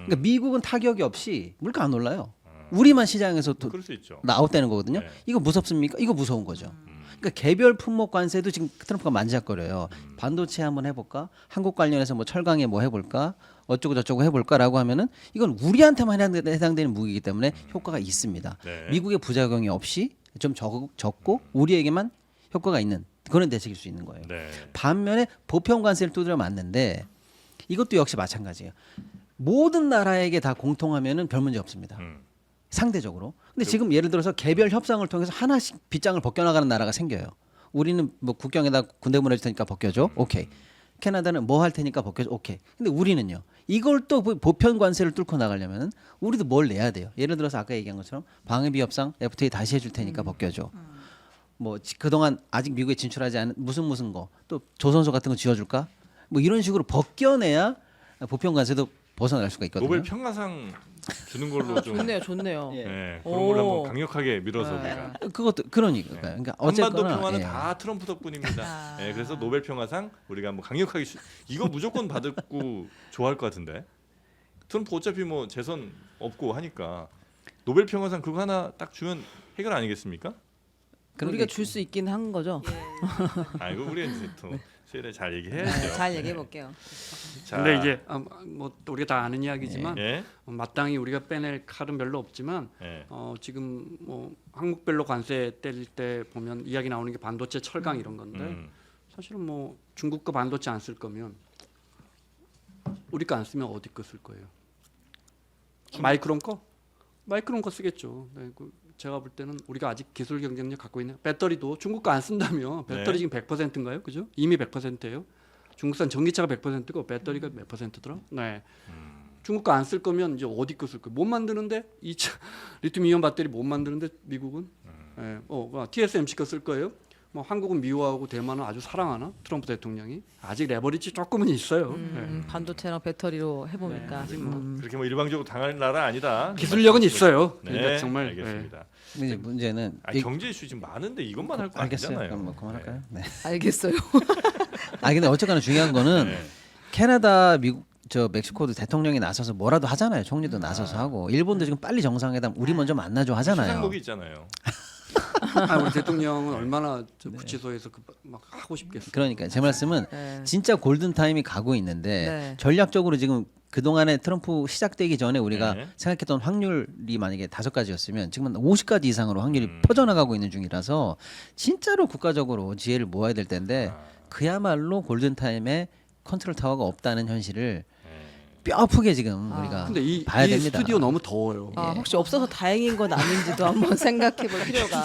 [SPEAKER 1] 그러니까 미국은 타격이 없이 물가 안 올라요. 우리만 시장에서
[SPEAKER 2] 그럴 수 있죠.
[SPEAKER 1] 나웃되는 거거든요.
[SPEAKER 2] 네.
[SPEAKER 1] 이거 무섭습니까? 이거 무서운 거죠. 그러니까 개별 품목 관세도 지금 트럼프가 만지작거려요. 반도체 한번 해볼까? 한국 관련해서 뭐 철강에 뭐 해볼까? 어쩌고 저쩌고 해볼까라고 하면은 이건 우리한테만 해당되는 무기이기 때문에 효과가 있습니다.
[SPEAKER 2] 네.
[SPEAKER 1] 미국의 부작용이 없이 좀 적고 우리에게만 효과가 있는 그런 대책일 수 있는 거예요.
[SPEAKER 2] 네.
[SPEAKER 1] 반면에 보편 관세를 두드려 맞는데 이것도 역시 마찬가지예요. 모든 나라에게 다 공통하면은 별 문제 없습니다. 상대적으로. 근데 지금 예를 들어서 개별 협상을 통해서 하나씩 빗장을 벗겨나가는 나라가 생겨요. 우리는 뭐 국경에다 군대 보내줄 테니까 벗겨줘. 오케이. 캐나다는 뭐 할 테니까 벗겨줘. 오케이. 근데 우리는요. 이걸 또 보편 관세를 뚫고 나가려면 우리도 뭘 내야 돼요. 예를 들어서 아까 얘기한 것처럼 방위비 협상 FTA 다시 해줄 테니까 벗겨줘. 뭐 그동안 아직 미국에 진출하지 않은 무슨 거 또 조선소 같은 거 지어줄까? 뭐 이런 식으로 벗겨내야 보편 관세도 벗어날 수가 있거든요.
[SPEAKER 2] 노벨 평화상 주는 걸로 좀
[SPEAKER 4] 좋네요.
[SPEAKER 1] 예.
[SPEAKER 2] 예, 그런 걸로
[SPEAKER 4] 오.
[SPEAKER 2] 한번 강력하게 밀어서
[SPEAKER 4] 네.
[SPEAKER 2] 우리가
[SPEAKER 1] 그것도 그러니까. 그러니까
[SPEAKER 2] 한반도
[SPEAKER 1] 어쨌거나
[SPEAKER 2] 평화는
[SPEAKER 1] 예.
[SPEAKER 2] 다 트럼프 덕분입니다. 예, 그래서 노벨 평화상 우리가 한번 강력하게 이거 무조건 받고 좋아할 것 같은데 트럼프 어차피 뭐 재선 없고 하니까 노벨 평화상 그거 하나 딱 주면 해결 아니겠습니까?
[SPEAKER 4] 우리가 줄 수 있긴 한 거죠.
[SPEAKER 2] 아 이거 우리 이제 또 세례 잘
[SPEAKER 5] 네,
[SPEAKER 2] 얘기해야죠.
[SPEAKER 5] 잘 얘기해 볼게요.
[SPEAKER 2] 자,
[SPEAKER 3] 근데 이제 뭐 우리가 다 아는 이야기지만
[SPEAKER 2] 예,
[SPEAKER 3] 마땅히 우리가 빼낼 칼은 별로 없지만
[SPEAKER 2] 예,
[SPEAKER 3] 지금 뭐 항목별로 관세 뗄 때 보면 이야기 나오는 게 반도체, 철강 이런 건데 사실은 뭐 중국 거 반도체 안 쓸 거면 우리 거 안 쓰면 어디 거 쓸 거예요? 마이크론 거? 마이크론 거 쓰겠죠. 네, 제가 볼 때는 우리가 아직 기술 경쟁력 갖고 있는 배터리도 중국 거 안 쓴다며 배터리
[SPEAKER 2] 네.
[SPEAKER 3] 지금 100%인가요? 그죠? 이미 100%예요. 중국산 전기차가 100%고 배터리가 몇 %더라? 네. 중국 거 안 쓸 거면 이제 어디 거 쓸 거예요? 못 만드는데 리튬 이온 배터리 못 만드는데 미국은 예. TSMC 거 쓸 거예요? 뭐 한국은 미워하고 대만은 아주 사랑하나? 트럼프 대통령이 아직 레버리지 조금은 있어요.
[SPEAKER 5] 반도체랑 배터리로 해보니까.
[SPEAKER 3] 아직 뭐
[SPEAKER 2] 그렇게 뭐 일방적으로 당할 나라 아니다.
[SPEAKER 3] 기술력은 있어요.
[SPEAKER 2] 네,
[SPEAKER 3] 그러니까 정말
[SPEAKER 2] 알겠습니다.
[SPEAKER 1] 근데 이제 문제는
[SPEAKER 2] 아, 경제 이슈 지금 많은데 이것만 할 거
[SPEAKER 1] 알겠어요.
[SPEAKER 2] 아니잖아요.
[SPEAKER 1] 그럼 뭐 그만할까요? 네.
[SPEAKER 5] 알겠어요.
[SPEAKER 1] 아 근데 어쨌거나 중요한 거는
[SPEAKER 2] 네.
[SPEAKER 1] 캐나다, 미국, 저 멕시코도 대통령이 나서서 뭐라도 하잖아요. 총리도 나서서 하고 일본도 지금 빨리 정상회담 우리 먼저 만나줘 하잖아요.
[SPEAKER 2] 수상복이 있잖아요.
[SPEAKER 3] 우리 대통령은 얼마나 저 구치소에서 막 하고 싶겠어요.
[SPEAKER 1] 그러니까 제 말씀은
[SPEAKER 5] 네.
[SPEAKER 1] 진짜 골든 타임이 가고 있는데
[SPEAKER 5] 네.
[SPEAKER 1] 전략적으로 지금 그동안에 트럼프 시작되기 전에 우리가
[SPEAKER 2] 네.
[SPEAKER 1] 생각했던 확률이 만약에 5가지였으면 지금은 50가지 이상으로 확률이 퍼져나가고 있는 중이라서 진짜로 국가적으로 지혜를 모아야 될 텐데 그야말로 골든 타임에 컨트롤 타워가 없다는 현실을 뼈아프게 지금 우리가
[SPEAKER 3] 근데 이
[SPEAKER 1] 봐야 됩니다.
[SPEAKER 3] 스튜디오 너무 더워요.
[SPEAKER 5] 혹시 없어서 다행인 건 아닌지도 한번 생각해 볼 필요가.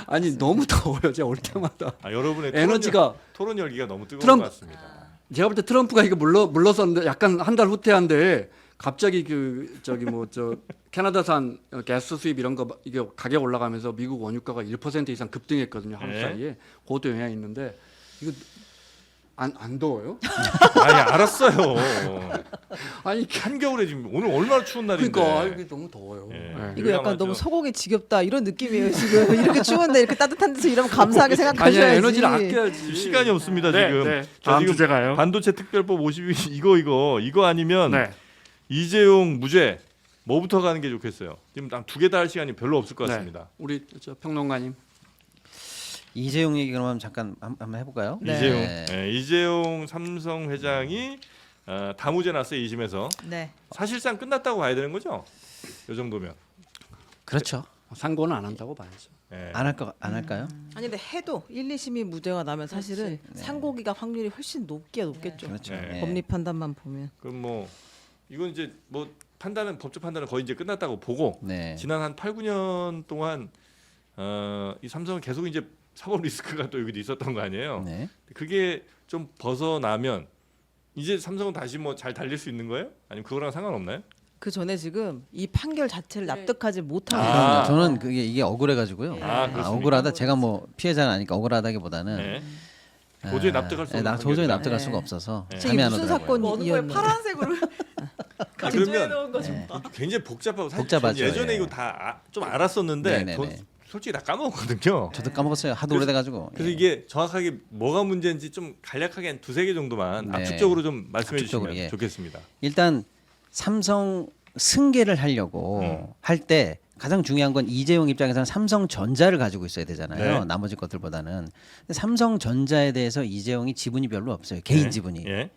[SPEAKER 3] 아니 너무 더워요. 제가 올 때마다
[SPEAKER 2] 아, 여러분의
[SPEAKER 3] 에너지가
[SPEAKER 2] 토론 열기가 너무 뜨거운
[SPEAKER 3] 트럼프-
[SPEAKER 2] 것 같습니다.
[SPEAKER 3] 제가 볼 때 트럼프가 이거 물러섰는데 약간 한 달 후퇴한데 갑자기 캐나다산 가스 수입 이런 거 이게 가격 올라가면서 미국 원유가가 1% 이상 급등했거든요 하루
[SPEAKER 2] 네.
[SPEAKER 3] 사이에. 그것도 영향이 있는데 이거 안 더워요?
[SPEAKER 2] 아니 알았어요.
[SPEAKER 3] 아니
[SPEAKER 2] 한겨울에 지금 오늘 얼마나 추운 날인데.
[SPEAKER 3] 그러니까 이게 너무 더워요.
[SPEAKER 2] 예.
[SPEAKER 3] 네.
[SPEAKER 5] 이거 약간
[SPEAKER 2] 유명하죠.
[SPEAKER 5] 너무 소고기 지겹다 이런 느낌이에요 지금. 이렇게 추운데 이렇게 따뜻한 데서 이러면 감사하게
[SPEAKER 3] 아니야
[SPEAKER 5] 생각하셔야지.
[SPEAKER 3] 에너지를 아껴야지.
[SPEAKER 2] 시간이 없습니다
[SPEAKER 3] 네,
[SPEAKER 2] 지금.
[SPEAKER 3] 네.
[SPEAKER 2] 저
[SPEAKER 3] 다음
[SPEAKER 2] 지금
[SPEAKER 3] 주제가요.
[SPEAKER 2] 반도체 특별법 52 이거 아니면
[SPEAKER 3] 네.
[SPEAKER 2] 이재용 무죄 뭐부터 가는 게 좋겠어요. 지금 두 개 다 할 시간이 별로 없을 것
[SPEAKER 3] 네.
[SPEAKER 2] 같습니다.
[SPEAKER 3] 우리 저 평론가님.
[SPEAKER 1] 이재용 얘기 그럼 잠깐 한번 해볼까요?
[SPEAKER 5] 네.
[SPEAKER 2] 이재용,
[SPEAKER 1] 네.
[SPEAKER 2] 이재용 삼성 회장이 다무죄 났어요 2심에서.
[SPEAKER 5] 네.
[SPEAKER 2] 사실상 끝났다고 봐야 되는 거죠? 이 정도면.
[SPEAKER 1] 그렇죠.
[SPEAKER 3] 상고는 안 한다고 봐야죠.
[SPEAKER 2] 예.
[SPEAKER 1] 안 할까요?
[SPEAKER 5] 아니 근데 해도 1, 2심이 무죄가 나면 사실은 상고기가 확률이 훨씬 높겠죠.
[SPEAKER 1] 그렇죠.
[SPEAKER 2] 네.
[SPEAKER 1] 네.
[SPEAKER 5] 법리 판단만 보면.
[SPEAKER 2] 그럼 뭐 이건 이제 뭐 법적 판단은 거의 이제 끝났다고 보고
[SPEAKER 1] 네.
[SPEAKER 2] 지난 한 8, 9년 동안 이 삼성은 계속 이제 사법 리스크가 또 여기도 있었던 거 아니에요.
[SPEAKER 1] 네.
[SPEAKER 2] 그게 좀 벗어나면 이제 삼성은 다시 뭐 잘 달릴 수 있는 거예요? 아니면 그거랑 상관없나요?
[SPEAKER 5] 그 전에 지금 이 판결 자체를 납득하지 못하고
[SPEAKER 2] 아.
[SPEAKER 1] 저는 이게 억울해가지고
[SPEAKER 2] 그렇습니까?
[SPEAKER 1] 억울하다. 제가 뭐 피해자는 아니까 억울하다기보다는
[SPEAKER 2] 네. 도저히 납득할 수 없는
[SPEAKER 1] 도저히
[SPEAKER 2] 판결이다.
[SPEAKER 1] 납득할
[SPEAKER 5] 네.
[SPEAKER 1] 수가 없어서
[SPEAKER 2] 네.
[SPEAKER 1] 잠이 안
[SPEAKER 5] 무슨
[SPEAKER 1] 오더라고요.
[SPEAKER 4] 뭐 어느 거에
[SPEAKER 5] 사건이었는데
[SPEAKER 4] 파란색으로
[SPEAKER 2] 그러면
[SPEAKER 4] 놓은 거 좀
[SPEAKER 1] 네.
[SPEAKER 4] 봐.
[SPEAKER 2] 굉장히 복잡하고 사실
[SPEAKER 1] 복잡하죠,
[SPEAKER 2] 전 예전에
[SPEAKER 1] 예.
[SPEAKER 2] 이거 다 좀 알았었는데
[SPEAKER 1] 네네네.
[SPEAKER 2] 솔직히 다 까먹었거든요.
[SPEAKER 1] 저도 까먹었어요. 하도
[SPEAKER 2] 그래서-
[SPEAKER 1] 오래돼가지고.
[SPEAKER 2] 그래서
[SPEAKER 1] 예.
[SPEAKER 2] 이게 정확하게 뭐가 문제인지 좀 간략하게 한 두세 개 정도만
[SPEAKER 1] 네.
[SPEAKER 2] 압축적으로 좀 말씀해
[SPEAKER 1] 압축적으로,
[SPEAKER 2] 주시면
[SPEAKER 1] 예.
[SPEAKER 2] 좋겠습니다.
[SPEAKER 1] 일단 삼성 승계를 하려고 할 때 가장 중요한 건 이재용 입장에서는 삼성전자를 가지고 있어야 되잖아요.
[SPEAKER 2] 네.
[SPEAKER 1] 나머지 것들보다는. 근데 삼성전자에 대해서 이재용이 지분이 별로 없어요. 개인
[SPEAKER 2] 네.
[SPEAKER 1] 지분이.
[SPEAKER 2] 예.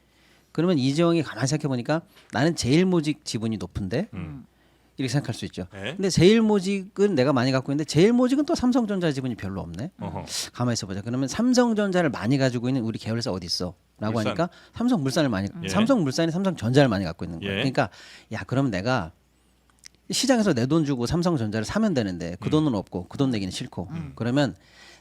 [SPEAKER 1] 그러면 이재용이 가만히 생각해 보니까 나는 제일모직 지분이 높은데 이렇게 생각할 수 있죠.
[SPEAKER 2] 네.
[SPEAKER 1] 근데 제일모직은 내가 많이 갖고 있는데 제일모직은 또 삼성전자 지분이 별로 없네.
[SPEAKER 2] 어허.
[SPEAKER 1] 가만히 있어보자. 그러면 삼성전자를 많이 가지고 있는 우리 계열사 어디 있어? 라고
[SPEAKER 2] 물산.
[SPEAKER 1] 하니까 삼성물산을 많이
[SPEAKER 2] 예.
[SPEAKER 1] 삼성물산이 삼성전자를 많이 갖고 있는 거예요.
[SPEAKER 2] 예.
[SPEAKER 1] 그러니까 야 그러면 내가 시장에서 내 돈 주고 삼성전자를 사면 되는데 그 돈은 없고 그 돈 내기는 싫고 그러면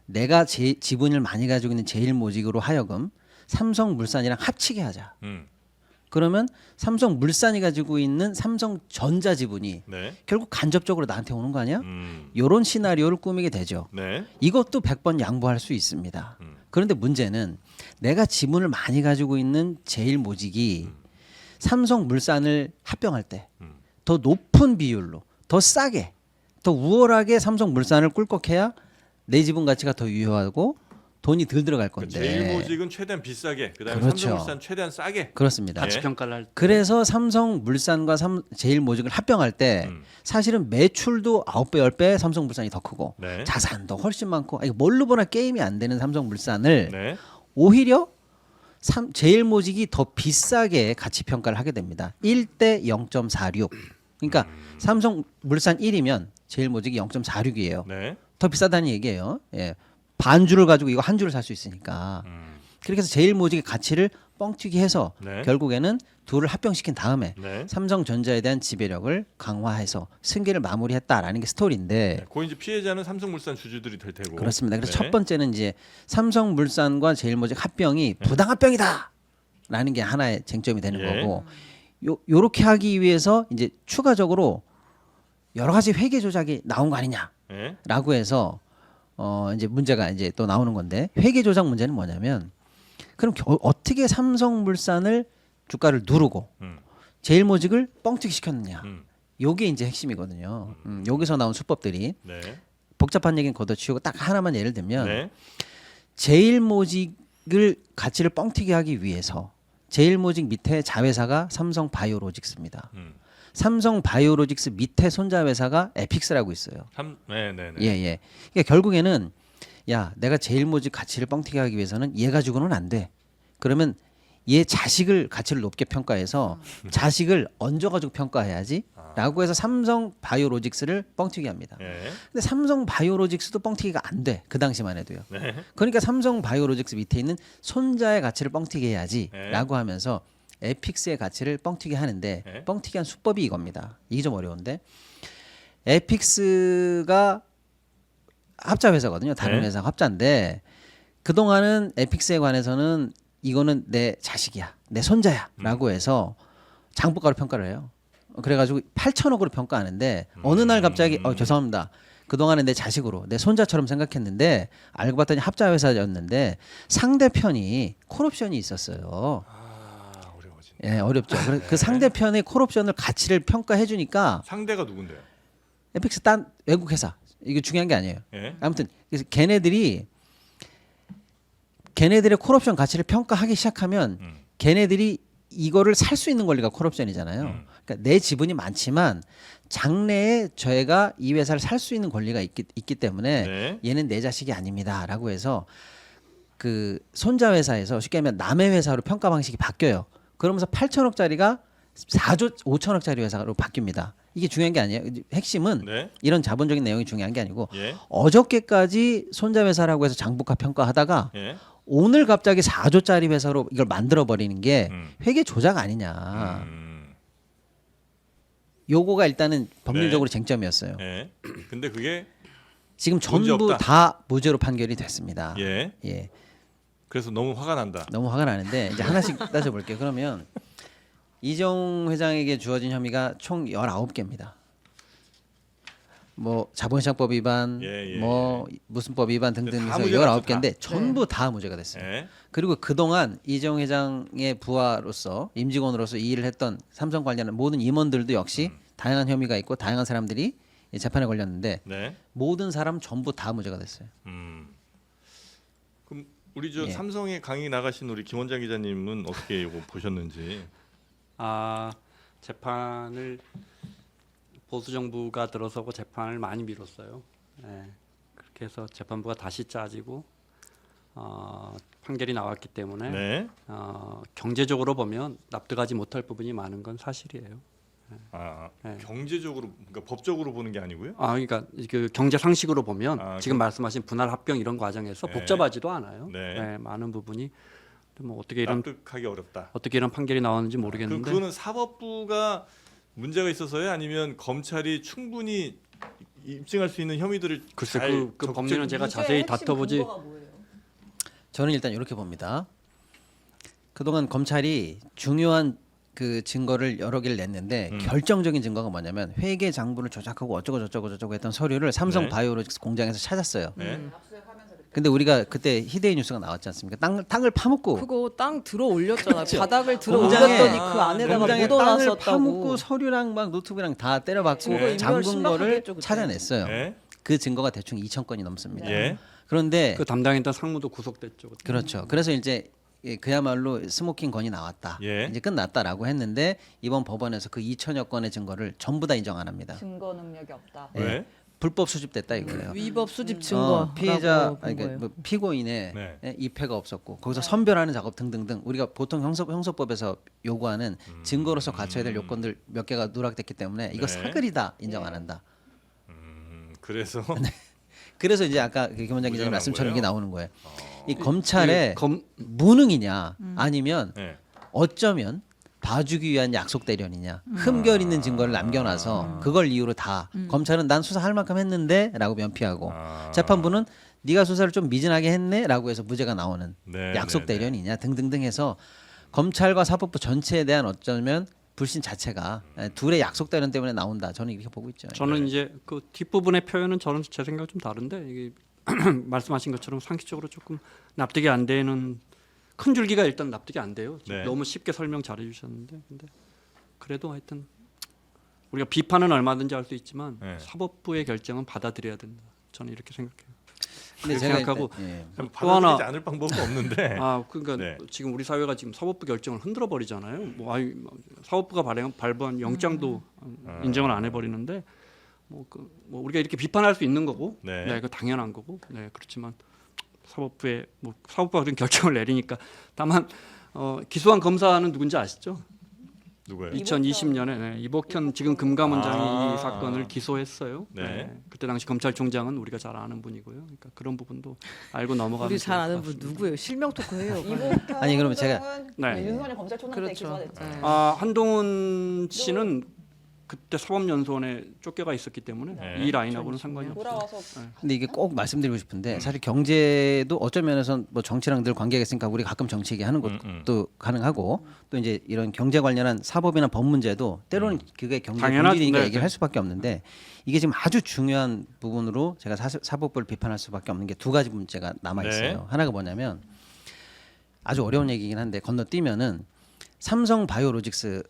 [SPEAKER 1] 내가 지분을 많이 가지고 있는 제일모직으로 하여금 삼성물산이랑 합치게 하자.
[SPEAKER 2] 음.
[SPEAKER 1] 그러면 삼성물산이 가지고 있는 삼성전자 지분이
[SPEAKER 2] 네.
[SPEAKER 1] 결국 간접적으로 나한테 오는 거 아니야?
[SPEAKER 2] 음.
[SPEAKER 1] 이런 시나리오를 꾸미게 되죠.
[SPEAKER 2] 네.
[SPEAKER 1] 이것도 100번 양보할 수 있습니다. 그런데 문제는 내가 지분을 많이 가지고 있는 제일모직이 삼성물산을 합병할 때 더 높은 비율로 더 싸게 더 우월하게 삼성물산을 꿀꺽해야 내 지분 가치가 더 유효하고 돈이 덜 들어갈 건데.
[SPEAKER 2] 제일모직은 최대한 비싸게, 그다음에
[SPEAKER 1] 그렇죠.
[SPEAKER 2] 삼성물산 최대한 싸게.
[SPEAKER 1] 그렇습니다.
[SPEAKER 2] 예.
[SPEAKER 3] 가치 평가를 할 때.
[SPEAKER 1] 그래서 삼성물산과 제일모직을 합병할 때 사실은 매출도 9배, 10배 삼성물산이 더 크고
[SPEAKER 2] 네.
[SPEAKER 1] 자산도 훨씬 많고 이거 뭘로 보나 게임이 안 되는 삼성물산을
[SPEAKER 2] 네.
[SPEAKER 1] 오히려 제일모직이 더 비싸게 가치 평가를 하게 됩니다. 1대 0.46. 그러니까 삼성물산 1이면 제일모직이 0.46이에요.
[SPEAKER 2] 네.
[SPEAKER 1] 더 비싸다는 얘기예요. 예. 반주를 가지고 이거 한 주를 살 수 있으니까. 그렇게 해서 제일모직의 가치를 뻥튀기 해서
[SPEAKER 2] 네.
[SPEAKER 1] 결국에는 둘을 합병시킨 다음에
[SPEAKER 2] 네.
[SPEAKER 1] 삼성전자에 대한 지배력을 강화해서 승계를 마무리했다라는 게 스토리인데
[SPEAKER 2] 네. 그 이제 피해자는 삼성물산 주주들이 될 테고.
[SPEAKER 1] 그렇습니다. 그래서
[SPEAKER 2] 네.
[SPEAKER 1] 첫 번째는 이제 삼성물산과 제일모직 합병이 부당합병이다라는 게 하나의 쟁점이 되는
[SPEAKER 2] 예.
[SPEAKER 1] 거고 요렇게 하기 위해서 이제 추가적으로 여러 가지 회계 조작이 나온 거 아니냐라고
[SPEAKER 2] 네.
[SPEAKER 1] 해서 이제 문제가 이제 또 나오는 건데 회계 조작 문제는 뭐냐면 그럼 어떻게 삼성물산을 주가를 누르고 제일모직을 뻥튀기 시켰느냐. 요게 이제 핵심이거든요. 여기서 나온 수법들이
[SPEAKER 2] 네.
[SPEAKER 1] 복잡한 얘기는 걷어치우고 딱 하나만 예를 들면
[SPEAKER 2] 네.
[SPEAKER 1] 제일모직을 가치를 뻥튀기 하기 위해서 제일모직 밑에 자회사가 삼성바이오로직스입니다. 삼성바이오로직스 밑에 손자회사가 에픽스라고 있어요.
[SPEAKER 2] 네, 네, 네.
[SPEAKER 1] 예, 예. 그러니까 결국에는 야, 내가 제일모직 가치를 뻥튀기 하기 위해서는 얘 가지고는 안 돼. 그러면 얘 자식을 가치를 높게 평가해서 자식을 얹어가지고 평가해야지. 라고 해서 삼성바이오로직스를 뻥튀기 합니다.
[SPEAKER 2] 예.
[SPEAKER 1] 근데 삼성바이오로직스도 뻥튀기가 안 돼. 그 당시만 해도요.
[SPEAKER 2] 네.
[SPEAKER 1] 그러니까 삼성바이오로직스 밑에 있는 손자의 가치를 뻥튀기 해야지.
[SPEAKER 2] 네.
[SPEAKER 1] 라고 하면서 에픽스의 가치를 뻥튀기 하는데
[SPEAKER 2] 네.
[SPEAKER 1] 뻥튀기한 수법이 이겁니다. 이게 좀 어려운데 에픽스가 합자 회사거든요. 다른
[SPEAKER 2] 네.
[SPEAKER 1] 회사가 합자인데 그동안은 에픽스에 관해서는 이거는 내 자식이야. 내 손자야. 라고 해서 장부가로 평가를 해요. 그래가지고 8천억으로 평가하는데 어느 날 갑자기 죄송합니다. 그동안은 내 자식으로 내 손자처럼 생각했는데 알고 봤더니 합자 회사였는데 상대편이 콜옵션이 있었어요.
[SPEAKER 2] 아, 어려워지네.
[SPEAKER 1] 예, 어렵죠. 그 상대편의 콜옵션을 가치를 평가해 주니까
[SPEAKER 2] 상대가 누군데요?
[SPEAKER 1] 에픽스 딴 외국 회사. 이게 중요한 게 아니에요.
[SPEAKER 2] 예.
[SPEAKER 1] 아무튼 그래서 걔네들의 콜옵션 가치를 평가하기 시작하면 걔네들이 이거를 살 수 있는 권리가 콜옵션이잖아요. 그러니까 내 지분이 많지만 장래에 저희가 이 회사를 살 수 있는 권리가 있기 때문에
[SPEAKER 2] 네.
[SPEAKER 1] 얘는 내 자식이 아닙니다라고 해서 그 손자 회사에서 쉽게 하면 남의 회사로 평가 방식이 바뀌어요. 그러면서 8천억짜리가 4조 5천억짜리 회사로 바뀝니다. 이게 중요한 게 아니에요. 핵심은
[SPEAKER 2] 네.
[SPEAKER 1] 이런 자본적인 내용이 중요한 게 아니고
[SPEAKER 2] 예.
[SPEAKER 1] 어저께까지 손자 회사라고 해서 장부가 평가하다가
[SPEAKER 2] 예.
[SPEAKER 1] 오늘 갑자기 4조짜리 회사로 이걸 만들어 버리는 게
[SPEAKER 2] 음.
[SPEAKER 1] 회계 조작 아니냐. 요거가 일단은 법률적으로 쟁점이었어요.
[SPEAKER 2] 예. 근데 그게
[SPEAKER 1] 지금
[SPEAKER 2] 문제
[SPEAKER 1] 전부
[SPEAKER 2] 없다.
[SPEAKER 1] 다 무죄로 판결이 됐습니다.
[SPEAKER 2] 예.
[SPEAKER 1] 예.
[SPEAKER 2] 그래서 너무 화가 난다.
[SPEAKER 1] 너무 화가 나는데 이제 하나씩 따져볼게요. 그러면 이재용 회장에게 주어진 혐의가 총 19개입니다. 뭐 자본시장법 위반,
[SPEAKER 2] 예, 예,
[SPEAKER 1] 뭐 무슨 법 위반 등등
[SPEAKER 2] 다
[SPEAKER 1] 해서
[SPEAKER 2] 무죄가
[SPEAKER 1] 19개인데 전부 다 무죄가 됐어요.
[SPEAKER 2] 예.
[SPEAKER 1] 그리고 그동안 이재용 회장의 부하로서 임직원으로서 이 일을 했던 삼성 관련한 모든 임원들도 역시 다양한 혐의가 있고 다양한 사람들이 이 재판에 걸렸는데
[SPEAKER 2] 네.
[SPEAKER 1] 모든 사람 전부 다 무죄가 됐어요.
[SPEAKER 2] 그럼 우리 저
[SPEAKER 1] 예.
[SPEAKER 2] 삼성에 강의 나가신 우리 김원장 기자님은 어떻게 이거 보셨는지.
[SPEAKER 3] 재판을 보수 정부가 들어서고 재판을 많이 미뤘어요. 예. 그렇게 해서 재판부가 다시 짜지고 판결이 나왔기 때문에
[SPEAKER 2] 네.
[SPEAKER 3] 경제적으로 보면 납득하지 못할 부분이 많은 건 사실이에요. 네.
[SPEAKER 2] 경제적으로 그러니까 법적으로 보는 게 아니고요.
[SPEAKER 3] 그러니까 그 경제 상식으로 보면 지금
[SPEAKER 2] 그럼-
[SPEAKER 3] 말씀하신 분할 합병 이런 과정에서
[SPEAKER 2] 네.
[SPEAKER 3] 복잡하지도 않아요.
[SPEAKER 2] 네.
[SPEAKER 3] 많은 부분이 뭐 어떻게
[SPEAKER 2] 납득하기 어렵다.
[SPEAKER 3] 이런 판결이 나왔는지 모르겠는데
[SPEAKER 2] 그거는 사법부가 문제가 있어서요, 아니면 검찰이 충분히 입증할 수 있는 혐의들을
[SPEAKER 3] 글쎄
[SPEAKER 2] 잘
[SPEAKER 3] 그
[SPEAKER 2] 적절-
[SPEAKER 3] 법리는 제가 자세히 다퉈보지.
[SPEAKER 1] 저는 일단 이렇게 봅니다. 그동안 검찰이 중요한 그 증거를 여러 개를 냈는데 결정적인 증거가 뭐냐면 회계 장부를 조작하고 어쩌고 저쩌고 했던 서류를 삼성
[SPEAKER 2] 네.
[SPEAKER 1] 바이오로직스 공장에서 찾았어요.
[SPEAKER 2] 네.
[SPEAKER 1] 근데 우리가 그때 히데이 뉴스가 나왔지 않습니까? 땅을 파묻고
[SPEAKER 5] 그거 땅 들어 올렸잖아요. 바닥을 들어
[SPEAKER 1] 공장에-
[SPEAKER 5] 올렸더니 그 안에다가
[SPEAKER 1] 공장에
[SPEAKER 5] 묻어놨었다고.
[SPEAKER 1] 땅을 파묻고 서류랑 막 노트북이랑 다 때려박고
[SPEAKER 5] 증거 인멸
[SPEAKER 1] 잠근
[SPEAKER 5] 심각하게
[SPEAKER 1] 거를
[SPEAKER 5] 했죠, 그때.
[SPEAKER 1] 찾아냈어요.
[SPEAKER 2] 네.
[SPEAKER 1] 그 증거가 대충 2,000건이 넘습니다.
[SPEAKER 2] 예.
[SPEAKER 1] 그런데
[SPEAKER 3] 그 담당했던 상무도 구속됐죠. 그때.
[SPEAKER 1] 그렇죠. 그래서 이제 그야말로 스모킹 건이 나왔다.
[SPEAKER 2] 예.
[SPEAKER 1] 이제 끝났다라고 했는데 이번 법원에서 그 2,000여 건의 증거를 전부 다 인정 안 합니다.
[SPEAKER 4] 증거 능력이 없다.
[SPEAKER 1] 예.
[SPEAKER 2] 왜?
[SPEAKER 1] 불법 수집됐다 이거예요.
[SPEAKER 5] 위법 수집 증거
[SPEAKER 1] 피해자 아니, 그러니까 뭐 피고인의
[SPEAKER 2] 네.
[SPEAKER 1] 입회가 없었고 거기서 선별하는 작업 등등등 우리가 보통 형소법에서 요구하는 증거로서 갖춰야 될 요건들 몇 개가 누락됐기 때문에 이거
[SPEAKER 2] 네.
[SPEAKER 1] 사글이다 인정 안 한다.
[SPEAKER 2] 그래서
[SPEAKER 1] 그래서 이제 아까 그 김원장
[SPEAKER 2] 무죄가
[SPEAKER 1] 기자님
[SPEAKER 2] 난
[SPEAKER 1] 말씀처럼 이게
[SPEAKER 2] 거예요?
[SPEAKER 1] 나오는 거예요. 이 검찰의
[SPEAKER 3] 검
[SPEAKER 1] 무능이냐 아니면
[SPEAKER 2] 네.
[SPEAKER 1] 어쩌면 봐주기 위한 약속 대련이냐 흠결 있는 증거를 남겨놔서 그걸 이유로 다 검찰은 난 수사할 만큼 했는데라고 면피하고 재판부는 네가 수사를 좀 미진하게 했네라고 해서 무죄가 나오는
[SPEAKER 2] 네,
[SPEAKER 1] 약속
[SPEAKER 2] 네, 네.
[SPEAKER 1] 대련이냐 등등등 해서 검찰과 사법부 전체에 대한 어쩌면 불신 자체가 둘의 약속 대련 때문에 나온다. 저는 이렇게 보고 있죠.
[SPEAKER 3] 저는 이제 그 뒷부분의 표현은 저는 제 생각 좀 다른데 이게 말씀하신 것처럼 상식적으로 조금 납득이 안 되는 큰 줄기가 일단 납득이 안 돼요.
[SPEAKER 2] 네.
[SPEAKER 3] 너무 쉽게 설명 잘해 주셨는데 근데 그래도 하여튼 우리가 비판은 얼마든지 할 수 있지만
[SPEAKER 2] 네.
[SPEAKER 3] 사법부의 결정은 받아들여야 된다. 저는 이렇게 생각해요.
[SPEAKER 1] 근데
[SPEAKER 3] 그렇게
[SPEAKER 1] 제가
[SPEAKER 3] 생각하고
[SPEAKER 1] 일단, 예.
[SPEAKER 2] 또
[SPEAKER 3] 또 하나-
[SPEAKER 2] 받아들이지 않을 방법은 없는데.
[SPEAKER 3] 그러니까
[SPEAKER 2] 네.
[SPEAKER 3] 지금 우리 사회가 지금 사법부 결정을 흔들어 버리잖아요. 뭐 사법부가 발부한 영장도 인정을 안 해버리는데 뭐 우리가 이렇게 비판할 수 있는 거고,
[SPEAKER 2] 네.
[SPEAKER 3] 그 당연한 거고, 그렇지만 사법부가 그런 결정을 내리니까 다만 기소한 검사는 누군지 아시죠?
[SPEAKER 2] 누구예요?
[SPEAKER 3] 2020년에 이복현 지금 금감원장이
[SPEAKER 2] 아.
[SPEAKER 3] 이 사건을 기소했어요.
[SPEAKER 2] 네.
[SPEAKER 3] 그때 당시 검찰총장은 우리가 잘 아는 분이고요. 그러니까 그런 부분도 알고 넘어가면
[SPEAKER 5] 우리 잘
[SPEAKER 3] 좋을 것
[SPEAKER 5] 아는 분
[SPEAKER 3] 같습니다.
[SPEAKER 5] 누구예요? 실명 토크해요.
[SPEAKER 1] 아니, 그러면 제가-
[SPEAKER 3] 네.
[SPEAKER 4] 윤석열 검찰총장 때
[SPEAKER 5] 그렇죠.
[SPEAKER 4] 기소됐죠.
[SPEAKER 5] 네.
[SPEAKER 3] 한동훈 씨는 그때 사법연수원에 쫓겨가 있었기 때문에
[SPEAKER 2] 네.
[SPEAKER 3] 이 라인하고는 상관이 없어요.
[SPEAKER 4] 돌아와서
[SPEAKER 1] 근데 이게 꼭 말씀드리고 싶은데 사실 경제도 어떤 면에서는 뭐 정치랑 늘 관계가 있으니까 우리 가끔 정치 얘기하는 것도 가능하고 또 이제 이런 경제 관련한 사법이나 법 문제도 때로는 그게 경제
[SPEAKER 3] 당연하죠.
[SPEAKER 1] 본질이니까
[SPEAKER 3] 네,
[SPEAKER 1] 얘기를
[SPEAKER 3] 네.
[SPEAKER 1] 할 수밖에 없는데 이게 지금 아주 중요한 부분으로 제가 사법부를 비판할 수밖에 없는 게 두 가지 문제가 남아 있어요.
[SPEAKER 2] 네.
[SPEAKER 1] 하나가 뭐냐면 아주 어려운 얘기긴 한데 건너뛰면은 삼성 바이오로직스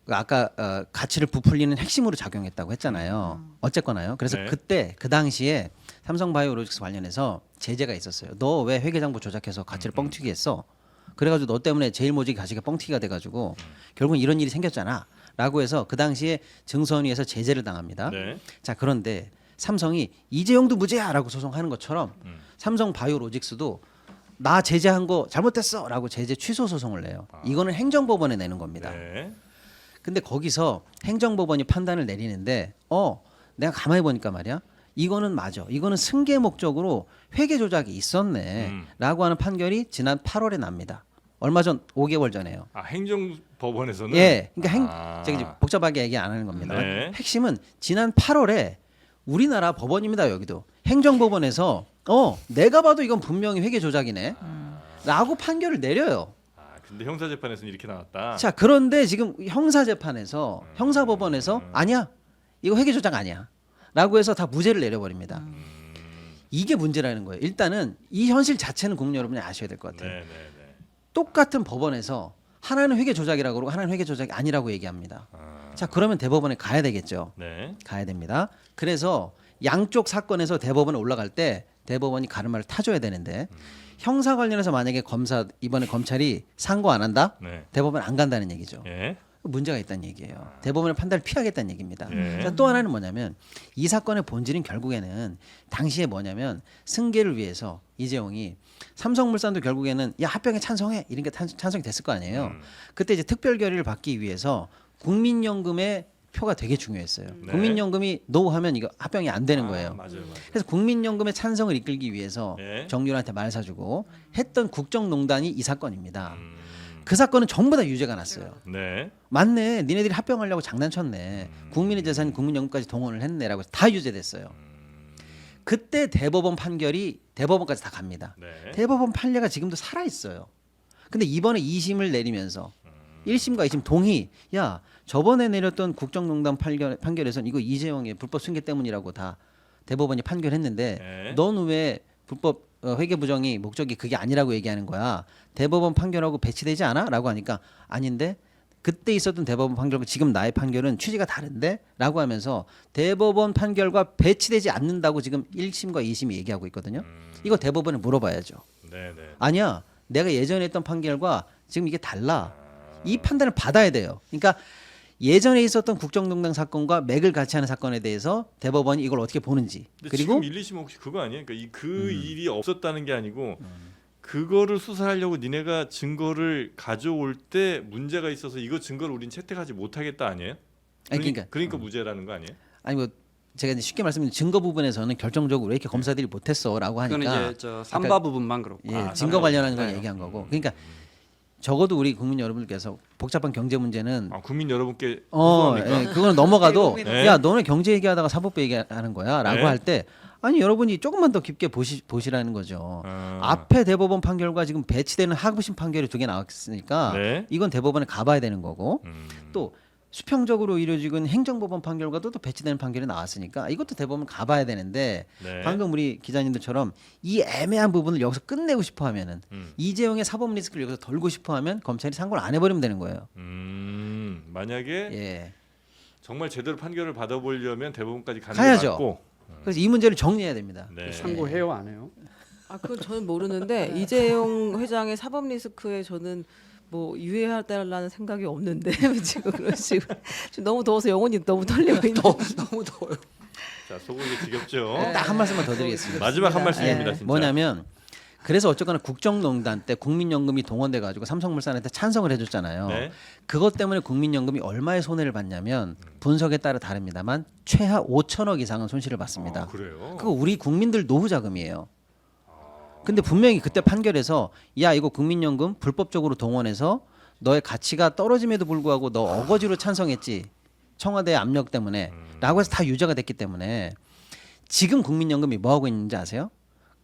[SPEAKER 1] 아까 가치를 부풀리는 핵심으로 작용했다고 했잖아요. 어쨌거나요. 그래서
[SPEAKER 2] 네.
[SPEAKER 1] 그때 그 당시에 삼성바이오로직스 관련해서 제재가 있었어요. 너 왜 회계장부 조작해서 가치를 뻥튀기 했어? 그래가지고 너 때문에 제일모직 가치가 뻥튀기가 돼가지고 결국 이런 일이 생겼잖아.라고 해서 그 당시에 증선위에서 제재를 당합니다.
[SPEAKER 2] 네.
[SPEAKER 1] 자 그런데 삼성이 이재용도 무죄야라고 소송하는 것처럼 삼성바이오로직스도 나 제재한 거 잘못됐어라고 제재 취소 소송을 내요. 이거는 행정법원에 내는 겁니다.
[SPEAKER 2] 네.
[SPEAKER 1] 근데 거기서 행정법원이 판단을 내리는데 내가 가만히 보니까 말이야 이거는 맞아 이거는 승계 목적으로 회계 조작이 있었네 라고 하는 판결이 지난 8월에 납니다. 얼마 전 5개월 전에요.
[SPEAKER 2] 행정법원이 법원에서는
[SPEAKER 1] 예, 그러니까
[SPEAKER 2] 아.
[SPEAKER 1] 제가 이제 복잡하게 얘기 안 하는 겁니다.
[SPEAKER 2] 네.
[SPEAKER 1] 핵심은 지난 8월에 우리나라 법원입니다. 여기도 행정법원에서 내가 봐도 이건 분명히 회계 조작이네라고 판결을 내려요.
[SPEAKER 2] 아, 근데 형사 재판에서는 이렇게 나왔다.
[SPEAKER 1] 자, 그런데 지금 형사재판에서 형사법원에서 아니야, 이거 회계 조작 아니야라고 해서 다 무죄를 내려버립니다. 이게 문제라는 거예요. 일단은 이 현실 자체는 국민 여러분이 아셔야 될 것 같아요.
[SPEAKER 2] 네, 네, 네.
[SPEAKER 1] 똑같은 법원에서 하나는 회계 조작이라고 그러고 하나는 회계 조작이 아니라고 얘기합니다. 자, 그러면 대법원에 가야 되겠죠.
[SPEAKER 2] 네.
[SPEAKER 1] 가야 됩니다. 그래서 양쪽 사건에서 대법원에 올라갈 때 대법원이 가르마를 타줘야 되는데 형사 관련해서 만약에 이번에 검찰이 상고 안 한다?
[SPEAKER 2] 네.
[SPEAKER 1] 대법원 안 간다는 얘기죠.
[SPEAKER 2] 예.
[SPEAKER 1] 문제가 있다는 얘기예요. 대법원의 판단을 피하겠다는 얘기입니다.
[SPEAKER 2] 예.
[SPEAKER 1] 자, 또 하나는 뭐냐면 이 사건의 본질은 결국에는 당시에 뭐냐면 승계를 위해서 이재용이 삼성물산도 결국에는 야 합병에 찬성해 이런 게 찬성이 됐을 거 아니에요. 그때 이제 특별 결의를 받기 위해서 국민연금의 표가 되게 중요했어요.
[SPEAKER 2] 네.
[SPEAKER 1] 국민연금이 노하면 이거 합병이 안 되는 거예요.
[SPEAKER 2] 맞아요, 맞아요.
[SPEAKER 1] 그래서 국민연금의 찬성을 이끌기 위해서
[SPEAKER 2] 예.
[SPEAKER 1] 정유라한테 말 사주고 했던 국정농단이 이 사건입니다. 그 사건은 전부 다 유죄가 났어요.
[SPEAKER 2] 네.
[SPEAKER 1] 맞네, 니네들이 합병하려고 장난쳤네. 국민의 재산, 국민연금까지 동원을 했네라고 해서 다 유죄됐어요. 그때 대법원 판결이 대법원까지 다 갑니다.
[SPEAKER 2] 네.
[SPEAKER 1] 대법원 판례가 지금도 살아 있어요. 근데 이번에 2심을 내리면서 1심과 2심 동의. 야, 저번에 내렸던 국정농단 판결에서는 이거 이재용의 불법 승계 때문이라고 다 대법원이 판결했는데
[SPEAKER 2] 네.
[SPEAKER 1] 넌 왜 불법 회계 부정이 목적이 그게 아니라고 얘기하는 거야. 대법원 판결하고 배치되지 않아? 라고 하니까 아닌데 그때 있었던 대법원 판결과 지금 나의 판결은 취지가 다른데? 라고 하면서 대법원 판결과 배치되지 않는다고 지금 1심과 2심이 얘기하고 있거든요. 이거 대법원에 물어봐야죠.
[SPEAKER 2] 네, 네.
[SPEAKER 1] 아니야, 내가 예전에 했던 판결과 지금 이게 달라. 이 판단을 받아야 돼요. 그러니까 예전에 있었던 국정농단 사건과 맥을 같이 하는 사건에 대해서 대법원이 이걸 어떻게 보는지.
[SPEAKER 2] 근데
[SPEAKER 1] 그리고
[SPEAKER 2] 지금 1, 2심 혹시 그거 아니에요? 그러니까 그 일이 없었다는 게 아니고 그거를 수사하려고 니네가 증거를 가져올 때 문제가 있어서 이거 증거를 우린 채택하지 못하겠다 아니에요?
[SPEAKER 1] 아니,
[SPEAKER 2] 그러니까 무죄라는 거 아니에요?
[SPEAKER 1] 아니 뭐 제가 이제 쉽게 말씀드리면 증거 부분에서는 결정적으로 왜 이렇게 검사들이 못했어라고 하니까
[SPEAKER 3] 그건 이제 저 삼바 부분만 그렇고.
[SPEAKER 1] 예, 증거 관련한 걸
[SPEAKER 3] 네.
[SPEAKER 1] 얘기한 거고. 그러니까 적어도 우리 국민 여러분들께서 복잡한 경제 문제는
[SPEAKER 2] 아, 국민 여러분께 후원합니까?
[SPEAKER 1] 예, 그거는 넘어가도
[SPEAKER 2] 네.
[SPEAKER 1] 야 너네 경제 얘기하다가 사법부 얘기하는 거야라고
[SPEAKER 2] 네.
[SPEAKER 1] 할 때 아니 여러분이 조금만 더 깊게 보시라는 거죠.
[SPEAKER 2] 아.
[SPEAKER 1] 앞에 대법원 판결과 지금 배치되는 하급심 판결이 2개 나왔으니까
[SPEAKER 2] 네.
[SPEAKER 1] 이건 대법원에 가봐야 되는 거고
[SPEAKER 2] 음.
[SPEAKER 1] 또 수평적으로 이루어지는 행정법원 판결과도 또 배치되는 판결이 나왔으니까 이것도 대법원 가봐야 되는데
[SPEAKER 2] 네.
[SPEAKER 1] 방금 우리 기자님들처럼 이 애매한 부분을 여기서 끝내고 싶어하면은 이재용의 사법 리스크를 여기서 덜고 싶어하면 검찰이 상고를 안 해버리면 되는 거예요.
[SPEAKER 2] 만약에
[SPEAKER 1] 예.
[SPEAKER 2] 정말 제대로 판결을 받아보려면 대법원까지 가는
[SPEAKER 1] 가야죠.
[SPEAKER 2] 게 맞고.
[SPEAKER 1] 그래서 이 문제를 정리해야 됩니다.
[SPEAKER 2] 네.
[SPEAKER 3] 상고해요 안 해요?
[SPEAKER 5] 아 그건 저는 모르는데 이재용 회장의 사법 리스크에 저는 뭐 유의해달라는 생각이 없는데 지금 그런 식으로 지금 너무 더워서 영혼이 너무 떨리고 있는.
[SPEAKER 3] 너무 더워요.
[SPEAKER 2] 자, 속으로 지겹죠.
[SPEAKER 1] 딱 한 말씀만 더 드리겠습니다.
[SPEAKER 2] 마지막 한 말씀입니다,
[SPEAKER 1] 예.
[SPEAKER 2] 진짜.
[SPEAKER 1] 뭐냐면 그래서 어쨌거나 국정농단 때 국민연금이 동원돼 가지고 삼성물산한테 찬성을 해줬잖아요.
[SPEAKER 2] 네.
[SPEAKER 1] 그것 때문에 국민연금이 얼마의 손해를 봤냐면 분석에 따라 다릅니다만 최하 5천억 이상은 손실을 봤습니다.
[SPEAKER 2] 아, 그래요?
[SPEAKER 1] 그거 우리 국민들 노후 자금이에요. 근데 분명히 그때 판결에서 야 이거 국민연금 불법적으로 동원해서 너의 가치가 떨어짐에도 불구하고 너 어거지로 찬성했지 청와대 압력 때문에 라고 해서 다 유죄가 됐기 때문에 지금 국민연금이 뭐 하고 있는지 아세요?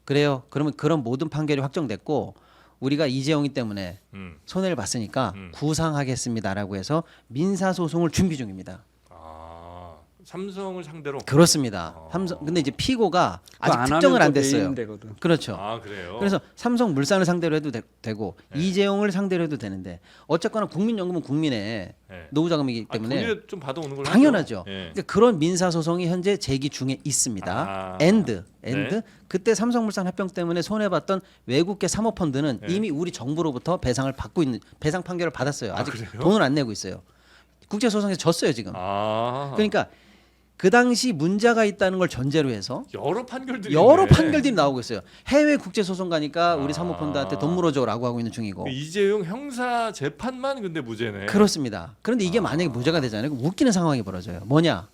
[SPEAKER 1] 그래요. 그러면 그런 모든 판결이 확정됐고 우리가 이재용이 때문에 손해를 봤으니까 구상하겠습니다라고 해서 민사소송을 준비 중입니다.
[SPEAKER 2] 아, 삼성을 상대로.
[SPEAKER 1] 그렇습니다. 삼성 근데 이제 피고가 아직 특정을 안 됐어요.
[SPEAKER 3] 되거든.
[SPEAKER 1] 그렇죠.
[SPEAKER 2] 아, 그래요.
[SPEAKER 1] 그래서 삼성물산을 상대로 해도 되고 이재용을 상대로 해도 되는데 어쨌거나 국민연금은 국민의
[SPEAKER 2] 네.
[SPEAKER 1] 노후자금이기
[SPEAKER 2] 아,
[SPEAKER 1] 때문에
[SPEAKER 2] 돈이라도 좀 받아오는 걸로
[SPEAKER 1] 당연하죠.
[SPEAKER 2] 하죠. 예.
[SPEAKER 1] 그러니까 그런 민사소송이 현재 제기 중에 있습니다.
[SPEAKER 2] 아.
[SPEAKER 1] 엔드
[SPEAKER 2] 네.
[SPEAKER 1] 그때 삼성물산 합병 때문에 손해봤던 외국계 사모펀드는
[SPEAKER 2] 네.
[SPEAKER 1] 이미 우리 정부로부터 배상을 받고 있는 배상 판결을 받았어요. 아직
[SPEAKER 2] 그래요?
[SPEAKER 1] 돈을 안 내고 있어요. 국제소송에서 졌어요 지금.
[SPEAKER 2] 아.
[SPEAKER 1] 그러니까 그 당시 문제가 있다는 걸 전제로 해서
[SPEAKER 2] 여러 판결들이
[SPEAKER 1] 여러
[SPEAKER 2] 있네.
[SPEAKER 1] 판결들이 나오고 있어요. 해외 국제소송 가니까 우리 사모펀드한테 돈 물어줘라고 하고 있는 중이고.
[SPEAKER 2] 그 이재용 형사 재판만 근데 무죄네.
[SPEAKER 1] 그렇습니다. 그런데 이게 만약에 무죄가 되잖아요. 그럼 웃기는 상황이 벌어져요. 뭐냐?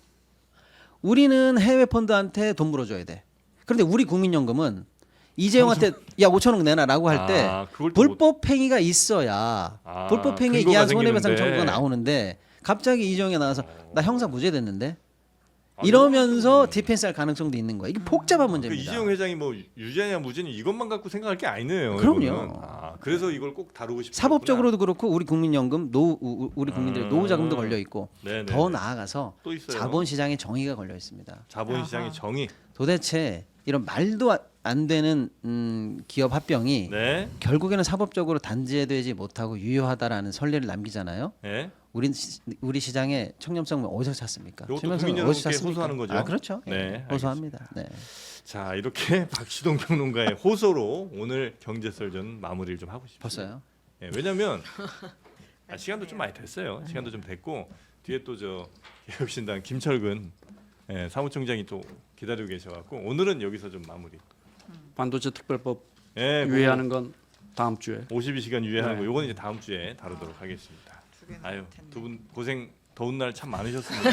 [SPEAKER 1] 우리는 해외 펀드한테 돈 물어줘야 돼. 그런데 우리 국민연금은 이재용한테 야 5천억 내놔라고 할 때
[SPEAKER 2] 그걸 또 못-
[SPEAKER 1] 불법 행위가 있어야
[SPEAKER 2] 아,
[SPEAKER 1] 불법 행위에
[SPEAKER 2] 근거가
[SPEAKER 1] 의한 손해배상
[SPEAKER 2] 생기는데.
[SPEAKER 1] 청구가 나오는데 갑자기 이재용이 나와서 나 형사 무죄 됐는데
[SPEAKER 2] 아,
[SPEAKER 1] 이러면서
[SPEAKER 2] 이건
[SPEAKER 1] 디펜스할 가능성도 있는 거야. 이게 복잡한
[SPEAKER 2] 그
[SPEAKER 1] 문제입니다.
[SPEAKER 2] 이재용 회장이 뭐 유죄냐 무죄냐 이것만 갖고 생각할 게 아니네요.
[SPEAKER 1] 그럼요.
[SPEAKER 2] 이거는. 그래서 이걸 꼭 다루고 싶었구나.
[SPEAKER 1] 사법적으로도 그렇고 우리 국민연금 우리 국민들의 노후 자금도 걸려 있고
[SPEAKER 2] 네네.
[SPEAKER 1] 더 나아가서
[SPEAKER 2] 또 있어요.
[SPEAKER 1] 자본시장의 정의가 걸려 있습니다.
[SPEAKER 2] 자본시장의
[SPEAKER 5] 아하.
[SPEAKER 2] 정의.
[SPEAKER 1] 도대체 이런 말도 안 되는 기업 합병이
[SPEAKER 2] 네.
[SPEAKER 1] 결국에는 사법적으로 단죄되지 못하고 유효하다라는 선례를 남기잖아요.
[SPEAKER 2] 네.
[SPEAKER 1] 우리 시장의 청렴성은 어디서 찾습니까?
[SPEAKER 2] 이것도
[SPEAKER 1] 청렴성은
[SPEAKER 2] 국민
[SPEAKER 1] 어디서
[SPEAKER 2] 여러분께
[SPEAKER 1] 찾습니까?
[SPEAKER 2] 호소하는 거죠?
[SPEAKER 1] 아 그렇죠.
[SPEAKER 2] 네,
[SPEAKER 1] 예, 호소합니다. 네.
[SPEAKER 2] 자 이렇게 박시동 평론가의 호소로 오늘 경제설전 마무리를 좀 하고 싶습니다.
[SPEAKER 1] 벌써요?
[SPEAKER 2] 예, 왜냐하면 시간도 좀 많이 됐어요. 시간도 좀 됐고 뒤에 또 저 개혁신당 김철근 사무총장이 또 기다리고 계셔갖고 오늘은 여기서 좀 마무리.
[SPEAKER 3] 반도체 특별법
[SPEAKER 2] 예,
[SPEAKER 3] 유예하는 건 다음 주에.
[SPEAKER 2] 52시간 유예하는
[SPEAKER 3] 네.
[SPEAKER 2] 거 요건 이제 다음 주에 다루도록 하겠습니다. 아유 두 분 고생 더운 날 참 많으셨습니다.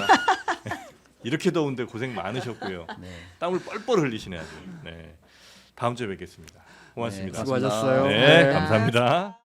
[SPEAKER 2] 이렇게 더운데 고생 많으셨고요.
[SPEAKER 1] 네.
[SPEAKER 2] 땀을 뻘뻘 흘리시네 아주. 네. 다음 주에 뵙겠습니다. 고맙습니다.
[SPEAKER 1] 네,
[SPEAKER 3] 수고하셨어요.
[SPEAKER 2] 네,
[SPEAKER 3] 네.
[SPEAKER 2] 감사합니다.